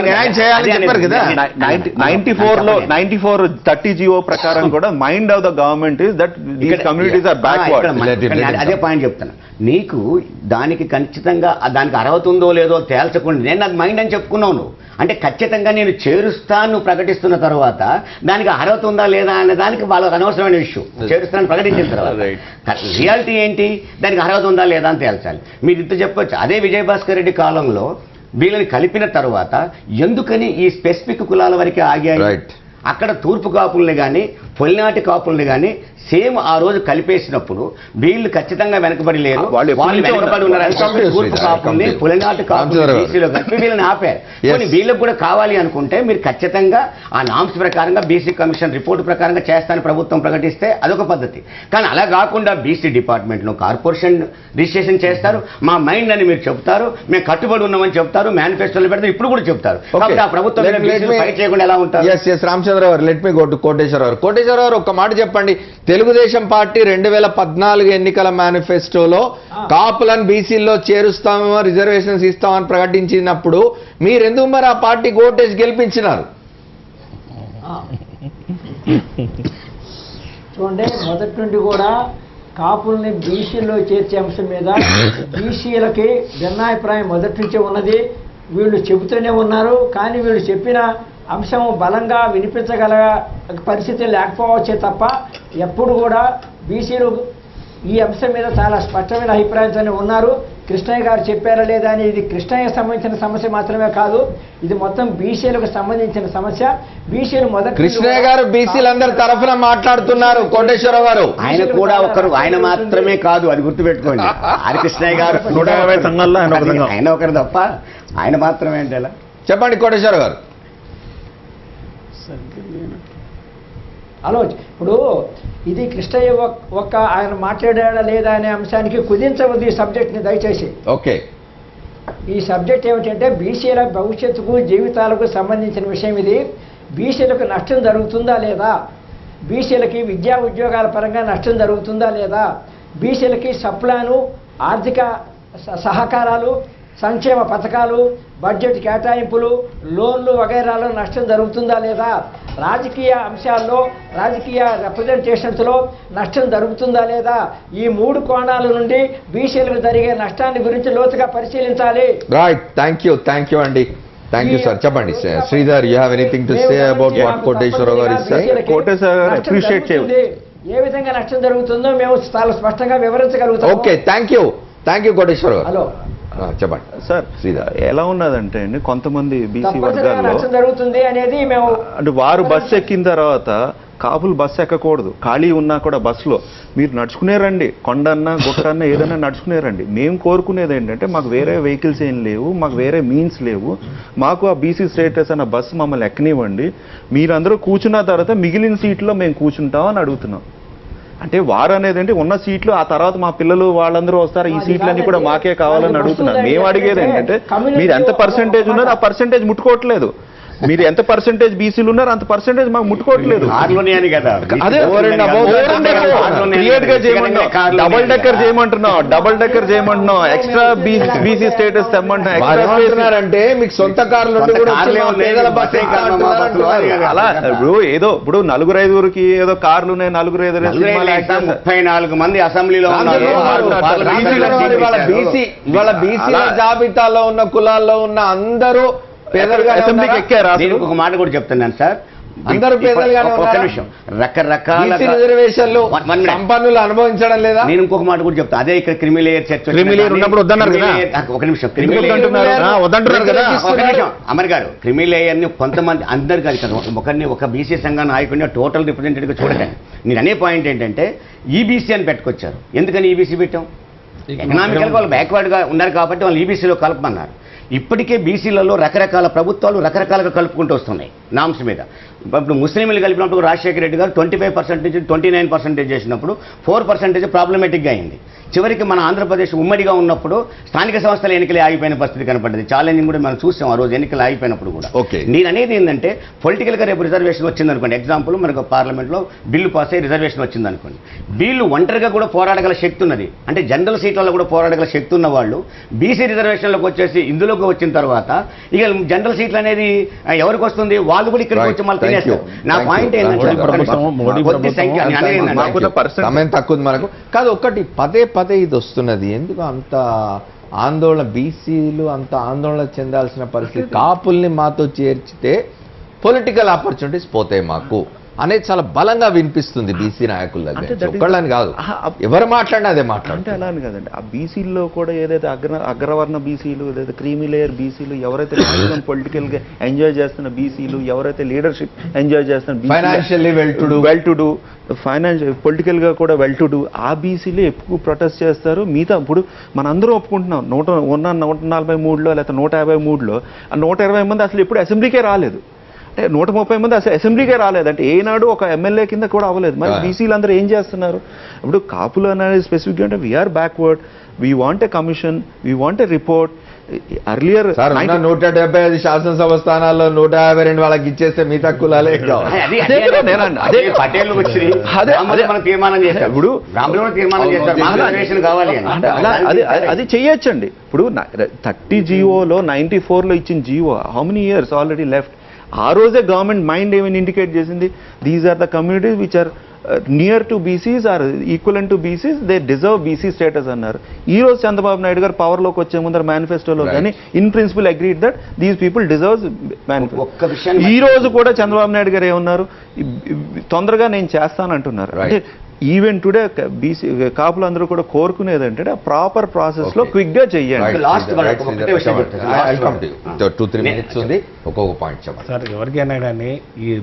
న్యాయం చేయాలని చెప్పారు కదా. 94 30 జియో ప్రకారం కూడా mind of the government is that these communities are backward. అదే పాయింట్ చెప్తాను. నీకు దానికి ఖచ్చితంగా దానికి అర్హత ఉందో లేదో తేల్చకుండా నేను నాకు మైండ్ అని చెప్పుకున్నావు నువ్వు. అంటే ఖచ్చితంగా నేను చేరుస్తాను ప్రకటిస్తున్న తర్వాత దానికి అర్హత ఉందా లేదా అనే దానికి వాళ్ళకి అనవసరమైన విషయం. చేరుస్తాను ప్రకటించిన తర్వాత రియాలిటీ ఏంటి, దానికి అర్హత ఉందా లేదా అని తేల్చాలి. మీరు ఇంత చెప్పొచ్చు. అదే విజయభాస్కర్ రెడ్డి కాలంలో వీళ్ళని కలిపిన తర్వాత ఎందుకని ఈ స్పెసిఫిక్ కులాల వరకే ఆగాయి? అక్కడ తూర్పు కాపుల్ని కానీ పొలినాటి కాపుల్ని కానీ సేమ్ ఆ రోజు కలిపేసినప్పుడు వీళ్ళు ఖచ్చితంగా వెనకబడి లేరు, వాళ్ళు వెనకబడి ఉన్నారు. తూర్పు కాపుల్ని పొలినాటి కాపుల్ని బీసీలో కలిపి వీళ్ళని ఆపారు. కానీ వీళ్ళకి కూడా కావాలి అనుకుంటే మీరు ఖచ్చితంగా ఆ నామ్స్ ప్రకారంగా బీసీ కమిషన్ రిపోర్ట్ ప్రకారంగా చేస్తానని ప్రభుత్వం ప్రకటిస్తే అదొక పద్ధతి. కానీ అలా కాకుండా బీసీ డిపార్ట్మెంట్ను కార్పొరేషన్ రిజిస్ట్రేషన్ చేస్తారు, మా మైండ్ అని మీరు చెప్తారు, మేము కట్టుబడి ఉన్నామని చెప్తారు, మేనిఫెస్టోలో పెడతారు, ఇప్పుడు కూడా చెప్తారు. ఆ ప్రభుత్వం ఫైట్ చేయకుండా ఎలా ఉంటారు? రామచంద్ర గారు, let me go to Koteswararao. Koteswararao ఒక్క మాట చెప్పండి. తెలుగుదేశం పార్టీ 2014 ఎన్నికల మేనిఫెస్టోలో కాపులను బీసీల్లో చేరుస్తామో రిజర్వేషన్స్ ఇస్తామని ప్రకటించినప్పుడు మీరెందుకు మరి ఆ పార్టీ ఓటేసి గెలిపించినారు? చూడండి, మొదటి నుండి కూడా కాపుల్ని బీసీలో చేర్చే అంశం మీద బీసీలకి భిన్నాభిప్రాయం మొదటి నుంచే ఉన్నది. వీళ్ళు చెబుతూనే ఉన్నారు, కానీ వీళ్ళు చెప్పిన అంశం బలంగా వినిపించగల పరిస్థితి లేకపోవచ్చే తప్ప ఎప్పుడు కూడా బీసీలు ఈ అంశం మీద చాలా స్పష్టమైన అభిప్రాయంతోనే ఉన్నారు. కృష్ణయ్య గారు చెప్పారా లేదా అని ఇది కృష్ణయ్యకు సంబంధించిన సమస్య మాత్రమే కాదు, ఇది మొత్తం బీసీలకు సంబంధించిన సమస్య. బీసీలు మొదటి కృష్ణయ్య గారు బీసీలందరి తరఫున మాట్లాడుతున్నారు. కోటేశ్వరరావు గారు ఆయన కూడా ఒకరు, ఆయన మాత్రమే కాదు, అది గుర్తుపెట్టుకోండి. ఆర్ కృష్ణయ్య గారు 150 సంఘాల్లో ఆయన ఒకరు తప్ప ఆయన మాత్రమే అంటే ఎలా? చెప్పండి కోటేశ్వరరావు గారు. ఆలోచన ఇప్పుడు ఇది కృష్ణయ్య ఒక్క ఆయన మాట్లాడాడా లేదా అనే అంశానికి కుదించవద్దు ఈ సబ్జెక్ట్ని దయచేసి. ఓకే, ఈ సబ్జెక్ట్ ఏమిటంటే బీసీల భవిష్యత్తుకు జీవితాలకు సంబంధించిన విషయం ఇది. బీసీలకు నష్టం జరుగుతుందా లేదా, బీసీలకి విద్యా ఉద్యోగాల పరంగా నష్టం జరుగుతుందా లేదా, బీసీలకి సప్లాను ఆర్థిక సహకారాలు సంక్షేమ పథకాలు బడ్జెట్ కేటాయింపులు లోన్లు వగైరాలో నష్టం జరుగుతుందా లేదా, రాజకీయ అంశాల్లో రాజకీయ రిప్రజెంటేషన్స్లో నష్టం జరుగుతుందా లేదా, ఈ 3 కోణాల నుండి బీసీలకు జరిగే నష్టాన్ని గురించి లోతుగా పరిశీలించాలి. రైట్, థ్యాంక్ యూ అండి. Thank you sir. చెప్పండి Sridhar, you have anything to say about what Koteswararao గారు ఇస్తారు? కోటేశ్వరరావు అప్రిషియేట్ చేయండి. ఏ విధంగా నష్టం జరుగుతుందో మేము చాలా స్పష్టంగా వివరించగలుగుతాం. ఓకే, థ్యాంక్ యూ కోటేశ్వరరావు గారు. హలో చెప్పండి సార్. ఎలా ఉన్నదంటే అండి, కొంతమంది బీసీ వర్గాల్లో జరుగుతుంది అనేది మేము అంటే వారు బస్సు ఎక్కిన తర్వాత కాపులు బస్సు ఎక్కకూడదు, ఖాళీ ఉన్నా కూడా బస్సులో మీరు నడుచుకునే రండి, కొండన్నా గుట్టన్నా ఏదన్నా నడుచుకునే రండి. మేము కోరుకునేది ఏంటంటే మాకు వేరే వెహికల్స్ ఏం లేవు, మాకు వేరే మీన్స్ లేవు, మాకు ఆ బీసీ స్టేటస్ అన్న బస్సు మమ్మల్ని ఎక్కనివ్వండి, మీరందరూ కూర్చున్న తర్వాత మిగిలిన సీట్లో మేము కూర్చుంటాం అని అడుగుతున్నాం. అంటే వారు అనేది అంటే ఉన్న సీట్లు ఆ తర్వాత మా పిల్లలు వాళ్ళందరూ వస్తారు, ఈ సీట్లన్నీ కూడా మాకే కావాలని అడుగుతున్నారు. మేము అడిగేది ఏంటంటే మీరు ఎంత పర్సెంటేజ్ ఉన్నారో ఆ పర్సెంటేజ్ ముట్టుకోవట్లేదు. మీరు ఎంత పర్సెంటేజ్ బీసీలు ఉన్నారు అంత పర్సెంటేజ్ మాకు ముట్టుకోవట్లేదు. క్రియేట్ గా చేయమంటున్నాం, డబుల్ డెక్కర్ చేయమంటున్నాం, ఎక్స్ట్రా బీసీ స్టేటస్ తెమ్మంటున్నారంటే మీకు సొంత కార్లు అలా ఇప్పుడు 4-5 ఏదో కార్లు ఉన్నాయి, 34 మంది అసెంబ్లీలో బీసీ జాబితాలో ఉన్న కులాల్లో ఉన్న అందరూ అసెంబ్లీకి ఎక్కారు. ఒక మాట కూడా చెప్తున్నాను సార్, అందరూ ఒక నిమిషం, రకరకాల రిజర్వేషన్లు సంపన్నులు అనుభవించడం లేదా? నేను ఇంకొక మాట కూడా చెప్తాను. అదే ఇక్కడ క్రిమిలేయర్ చర్చ ఉన్నప్పుడు వద్దన్నారు కదా. ఒక నిమిషం, అమర్ గారు, క్రిమిలేయర్ ని కొంతమంది అందరు కాదు కదా, ఒక బీసీ సంఘ నాయకుడిని టోటల్ రిప్రజెంటేటివ్గా చూడకండి. నేను అనే పాయింట్ ఏంటంటే ఈబీసీ అని పెట్టుకొచ్చారు. ఎందుకని ఈబీసీ పెట్టాం? ఎకనామికల్గా వాళ్ళు బ్యాక్వర్డ్గా ఉన్నారు కాబట్టి వాళ్ళు ఈబీసీలో కలపమన్నారు. ఇప్పటికే బీసీలలో రకరకాల ప్రభుత్వాలు రకరకాలుగా కలుపుకుంటూ వస్తున్నాయి నామ్స్ మీద. ఇప్పుడు ముస్లింలు కలిపినప్పుడు రాజశేఖర రెడ్డి గారు 25% నుంచి 29% చేసినప్పుడు 4% ప్రాబ్లమేటిక్గా అయింది. చివరికి మన ఆంధ్రప్రదేశ్ ఉమ్మడిగా ఉన్నప్పుడు స్థానిక సంస్థల ఎన్నికలే ఆగిపోయిన పరిస్థితి కనపడ్డది. ఛాలెంజింగ్ కూడా మనం చూసాం ఆ రోజు ఎన్నికలు ఆగిపోయినప్పుడు కూడా. నేను అనేది ఏంటంటే పొలిటికల్గా రేపు రిజర్వేషన్ వచ్చిందనుకోండి, ఎగ్జాంపుల్ మనకు పార్లమెంట్లో బిల్లు పాస్ అయ్యి రిజర్వేషన్ వచ్చిందనుకోండి, వీళ్ళు ఒంటరిగా కూడా పోరాడగల శక్తి ఉన్నది. అంటే జనరల్ సీట్లలో కూడా పోరాడగల శక్తి ఉన్న వాళ్ళు బీసీ రిజర్వేషన్లోకి వచ్చేసి ఇందులోకి వచ్చిన తర్వాత ఇక జనరల్ సీట్లు అనేది ఎవరికి వస్తుంది, వాళ్ళు కూడా ఇక్కడికి వచ్చి మళ్ళీ తినేస్తారు. నా పాయింట్ ఏంటంటే సమయం తక్కువ మనకు కాదు. ఒకటి పదే ఇది వస్తున్నది, ఎందుకు అంత ఆందోళన, బీసీలు అంత ఆందోళన చెందాల్సిన పరిస్థితి, కాపుల్ని మాతో చేర్చితే పొలిటికల్ ఆపర్చునిటీస్ పోతాయి మాకు అనేది చాలా బలంగా వినిపిస్తుంది బీసీ నాయకుల దగ్గర. ఒక్కళ్ళని కాదు, ఎవరు మాట్లాడినా అదే అంటే అలా అని కదండి. ఆ బీసీల్లో కూడా ఏదైతే అగ్రవర్ణ బీసీలు, ఏదైతే క్రీమీ లేయర్ బీసీలు, ఎవరైతే పొలిటికల్ గా ఎంజాయ్ చేస్తున్న బీసీలు, ఎవరైతే లీడర్షిప్ ఎంజాయ్ చేస్తున్న, financially well to do political గా కూడా వెల్ టు డూ, ఆ బీసీలు ఎక్కువ ప్రొటెస్ట్ చేస్తారు. మిగతా ఇప్పుడు మనందరూ ఒప్పుకుంటున్నాం 143లో లేకపోతే 153లో ఆ 120 మంది అసలు ఎప్పుడు అసెంబ్లీకే రాలేదు. అంటే 130 మంది అసలు అసెంబ్లీకే రాలేదు. అంటే ఏనాడు ఒక ఎమ్మెల్యే కింద కూడా అవ్వలేదు. మరి బీసీలు అందరూ ఏం చేస్తున్నారు? ఇప్పుడు కాపులు అనేది స్పెసిఫిక్గా అంటే we are backward, we want a commission, we want a report. Earlier 175 శాసనసభ స్థానాల్లో 152 వాళ్ళకి ఇచ్చేస్తే మిగతా కులాలే అది చెయ్యొచ్చండి. ఇప్పుడు 30 జీవోలో 94లో ఇచ్చిన GO how many years already left. ఆ రోజే గవర్నమెంట్ మైండ్ ఏమైనా ఇండికేట్ చేసింది, these are the communities which are near to BCs are equivalent to BCs, they deserve BC status అన్నారు. ఈ రోజు చంద్రబాబు నాయుడు గారు పవర్లోకి వచ్చే ముందర మేనిఫెస్టోలో కానీ in principle agreed that these people deserves manifesto. ఈ రోజు కూడా చంద్రబాబు నాయుడు గారు ఏమన్నారు, తొందరగా నేను చేస్తానంటున్నారు. అంటే ఈవెన్ టుడే బీసీ కాపులు అందరూ కూడా కోరుకునేది అంటే ఆ ప్రాపర్ ప్రాసెస్ లో క్విక్ గా చెయ్యండి. ఒక్కొక్క పాయింట్ చెప్పండి సార్. ఎవరికైనా కానీ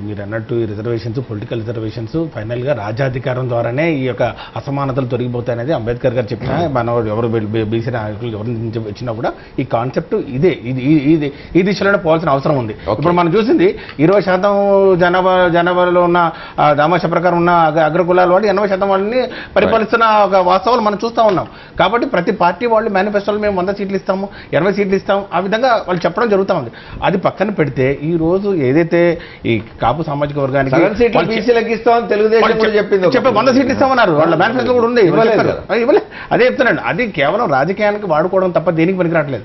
మీరు అన్నట్టు ఈ రిజర్వేషన్స్, పొలిటికల్ రిజర్వేషన్స్ ఫైనల్ గా రాజ్యాధికారం ద్వారానే ఈ యొక్క అసమానతలు తొలగిపోతాయనేది అంబేద్కర్ గారు చెప్పిన, మన ఎవరు బీసీ నాయకులు ఎవరి నుంచి వచ్చినా కూడా ఈ కాన్సెప్ట్ ఇదే, ఈ దిశలోనే పోవాల్సిన అవసరం ఉంది. ఇప్పుడు మనం చూసింది 20% జనాభాలో ఉన్న దామాష ప్రకారం ఉన్న అగ్రకులాల వాడు 80% వాళ్ళని పరిపాలిస్తున్న ఒక వాస్తవాలు మనం చూస్తూ ఉన్నాం. కాబట్టి ప్రతి పార్టీ వాళ్ళు మేనిఫెస్టోలో మేము 100 సీట్లు ఇస్తాము, 80 సీట్లు ఇస్తాము, ఆ విధంగా వాళ్ళు చెప్పడం జరుగుతూ ఉంది. అది పక్కన పెడితే ఈ రోజు ఏదైతే ఈ కాపు సామాజిక వర్గానికి 100 సీట్లు ఇస్తామన్నారు, వాళ్ళ మేనిఫెస్టో కూడా ఉంది, ఇవ్వలే. అదే చెప్తున్నాను, అది కేవలం రాజకీయానికి వాడుకోవడం తప్ప దేనికి పనికిరావట్లేదు.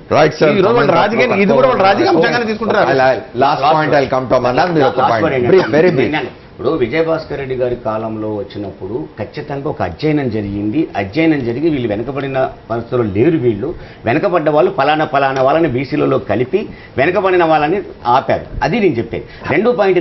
ఈ రోజు వాళ్ళు రాజకీయాన్ని, ఇది కూడా వాళ్ళు రాజకీయ అంశంగానే తీసుకుంటారు. ఇప్పుడు విజయభాస్కర్ రెడ్డి గారి కాలంలో వచ్చినప్పుడు ఖచ్చితంగా ఒక అధ్యయనం జరిగింది. అధ్యయనం జరిగి వీళ్ళు వెనకబడిన పరిస్థితుల్లో లేరు, వీళ్ళు వెనకబడ్డ వాళ్ళు ఫలానా వాళ్ళని బీసీలలో కలిపి వెనకబడిన వాళ్ళని ఆపారు. అది నేను చెప్పేది. 2 పాయింట్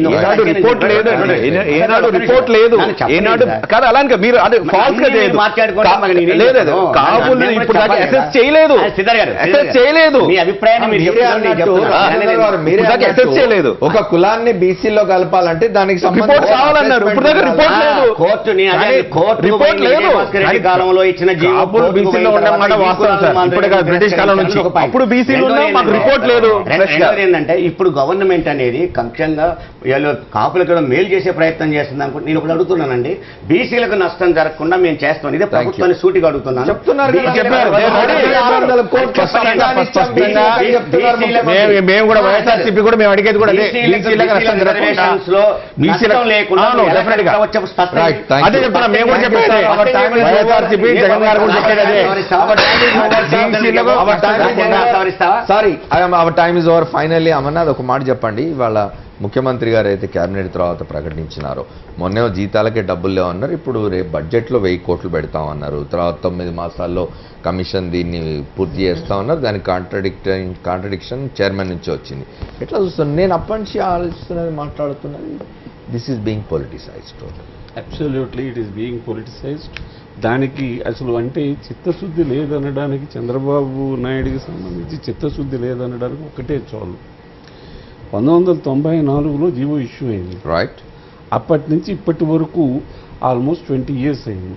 మీ అభిప్రాయాన్ని ఒక కులాన్ని బీసీలో కలపాలంటే దానికి సంబంధించి కావాలన్నారు. ఇప్పుడు దాకా రిపోర్ట్ లేదు. రిపోర్ట్ లేదు. కాలంలో ఇచ్చిన బ్రిటిష్ కాలం నుంచి అప్పుడు బీసీలు మాకు రిపోర్ట్ లేదు. ఏంటంటే ఇప్పుడు గవర్నమెంట్ అనేది కంక్షంగా కాపులకు మేలు చేసే ప్రయత్నం చేస్తుంది అనుకుంటే నేను ఇప్పుడు అడుగుతున్నానండి, బీసీలకు నష్టం జరగకుండా మేము చేస్తాం. ఇదే ప్రభుత్వాన్ని సూటిగా అడుగుతున్నాను. మేము కూడా వైఎస్ఆర్సీపీ కూడా మేము అడిగేది కూడా అదే చెప్తున్నా. మేము కూడా చెప్పేది వైఎస్ఆర్సీపీ జగన్ గారు కూడా చెప్పేది అదే. Sorry, our time is over. Finally Amarnath ఒక మాట చెప్పండి. ఇవాళ ముఖ్యమంత్రి గారు అయితే కేబినెట్ తర్వాత ప్రకటించినారో, మొన్నే జీతాలకే డబ్బులు లేవన్నారు, ఇప్పుడు రేపు బడ్జెట్లో 1000 కోట్లు పెడతామన్నారు, తర్వాత 9 మాసాల్లో కమిషన్ దీన్ని పూర్తి చేస్తామన్నారు. దానికి కాంట్రడిక్షన్ చైర్మన్ నుంచి వచ్చింది. ఎట్లా చూస్తున్నాను నేను అప్పటి నుంచి ఆలోచిస్తున్నది, మాట్లాడుతున్నది, this is being politicised. Absolutely it is being politicised. దానికి అసలు అంటే చిత్తశుద్ధి లేదనడానికి, చంద్రబాబు నాయుడికి సంబంధించి చిత్తశుద్ధి లేదనడానికి ఒకటే చాలు. 1994లో జీవో ఇష్యూ అయింది. రైట్. అప్పటి నుంచి ఇప్పటి వరకు ఆల్మోస్ట్ 20 ఇయర్స్ అయింది.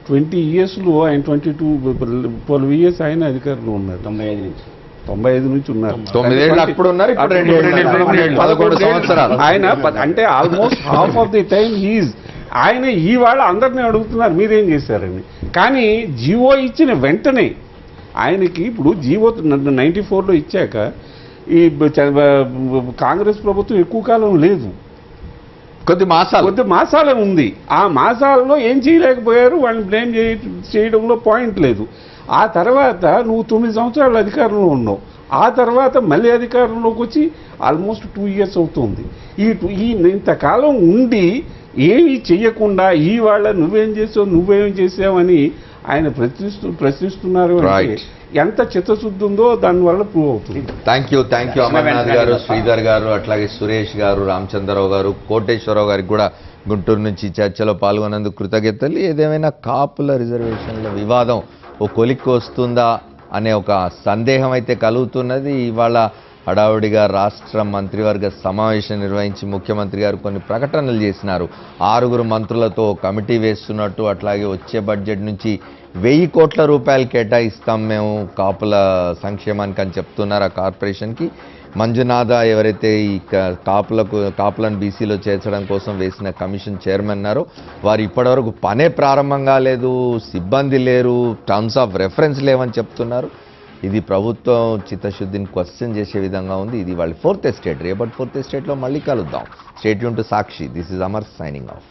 20 ఇయర్స్లో ఆయన 12 ఇయర్స్ ఆయన అధికారంలో ఉన్నారు. 95 నుంచి ఉన్నారు. 9 ఏళ్ళు అప్పుడు ఉన్నారు, ఇప్పుడు 2 ఏళ్ళు, 11 సంవత్సరాలు. ఆయన అంటే almost half of the time ఆయన ఇవాళ అందరినీ అడుగుతున్నారు మీరేం చేశారని. కానీ జీవో ఇచ్చిన వెంటనే ఆయనకి ఇప్పుడు జీవో 94లో ఇచ్చాక ఈ కాంగ్రెస్ ప్రభుత్వం ఎక్కువ కాలం లేదు, కొద్ది మాసాలే ఉంది. ఆ మాసాలలో ఏం చేయలేకపోయారు, వాళ్ళని బ్లేమ్ చేయడంలో పాయింట్ లేదు. ఆ తర్వాత నువ్వు 9 సంవత్సరాలు అధికారంలో ఉన్నావు, ఆ తర్వాత మళ్ళీ అధికారంలోకి వచ్చి ఆల్మోస్ట్ 2 years అవుతుంది. ఈ ఇంతకాలం ఉండి ఏమీ చెయ్యకుండా ఇవాళ నువ్వేం చేసావని ఆయన ప్రశ్నిస్తున్నారు అంటే ఎంత చిత్తశుద్ధి ఉందో దానివల్ల ప్రూవ్ అవుతుంది. థ్యాంక్ యూ అమర్నాథ్ గారు, శ్రీధర్ గారు, అట్లాగే సురేష్ గారు, రామచంద్రరావు గారు, కోటేశ్వరరావు గారికి కూడా గుంటూరు నుంచి చర్చలో పాల్గొన్నందుకు కృతజ్ఞతలు. ఏదేమైనా కాపుల రిజర్వేషన్ల వివాదం ఓ కొలిక్కి వస్తుందా అనే ఒక సందేహం అయితే కలుగుతున్నది. ఇవాళ హడావుడిగా రాష్ట్ర మంత్రివర్గ సమావేశం నిర్వహించి ముఖ్యమంత్రి గారు కొన్ని ప్రకటనలు చేసినారు. 6 మంత్రులతో కమిటీ వేస్తున్నట్టు, అట్లాగే వచ్చే బడ్జెట్ నుంచి 1000 కోట్ల రూపాయలు కేటాయిస్తాం మేము కాపుల సంక్షేమానికి అని చెప్తున్నారు. ఆ కార్పొరేషన్కి మంజునాథ ఎవరైతే ఈ కాపులను బీసీలో చేర్చడం కోసం వేసిన కమిషన్ చైర్మన్ ఉన్నారో వారు ఇప్పటివరకు పనే ప్రారంభం కాలేదు, సిబ్బంది లేరు, టర్మ్స్ ఆఫ్ రెఫరెన్స్ లేవని చెప్తున్నారు. ఇది ప్రభుత్వం చిత్తశుద్ధిని క్వశ్చన్ చేసే విధంగా ఉంది. ఇది వాళ్ళ 4th estate. రేపటి 4th estateలో మళ్ళీ కలుద్దాం. Stay tune to Sakshi. This is Amar signing off.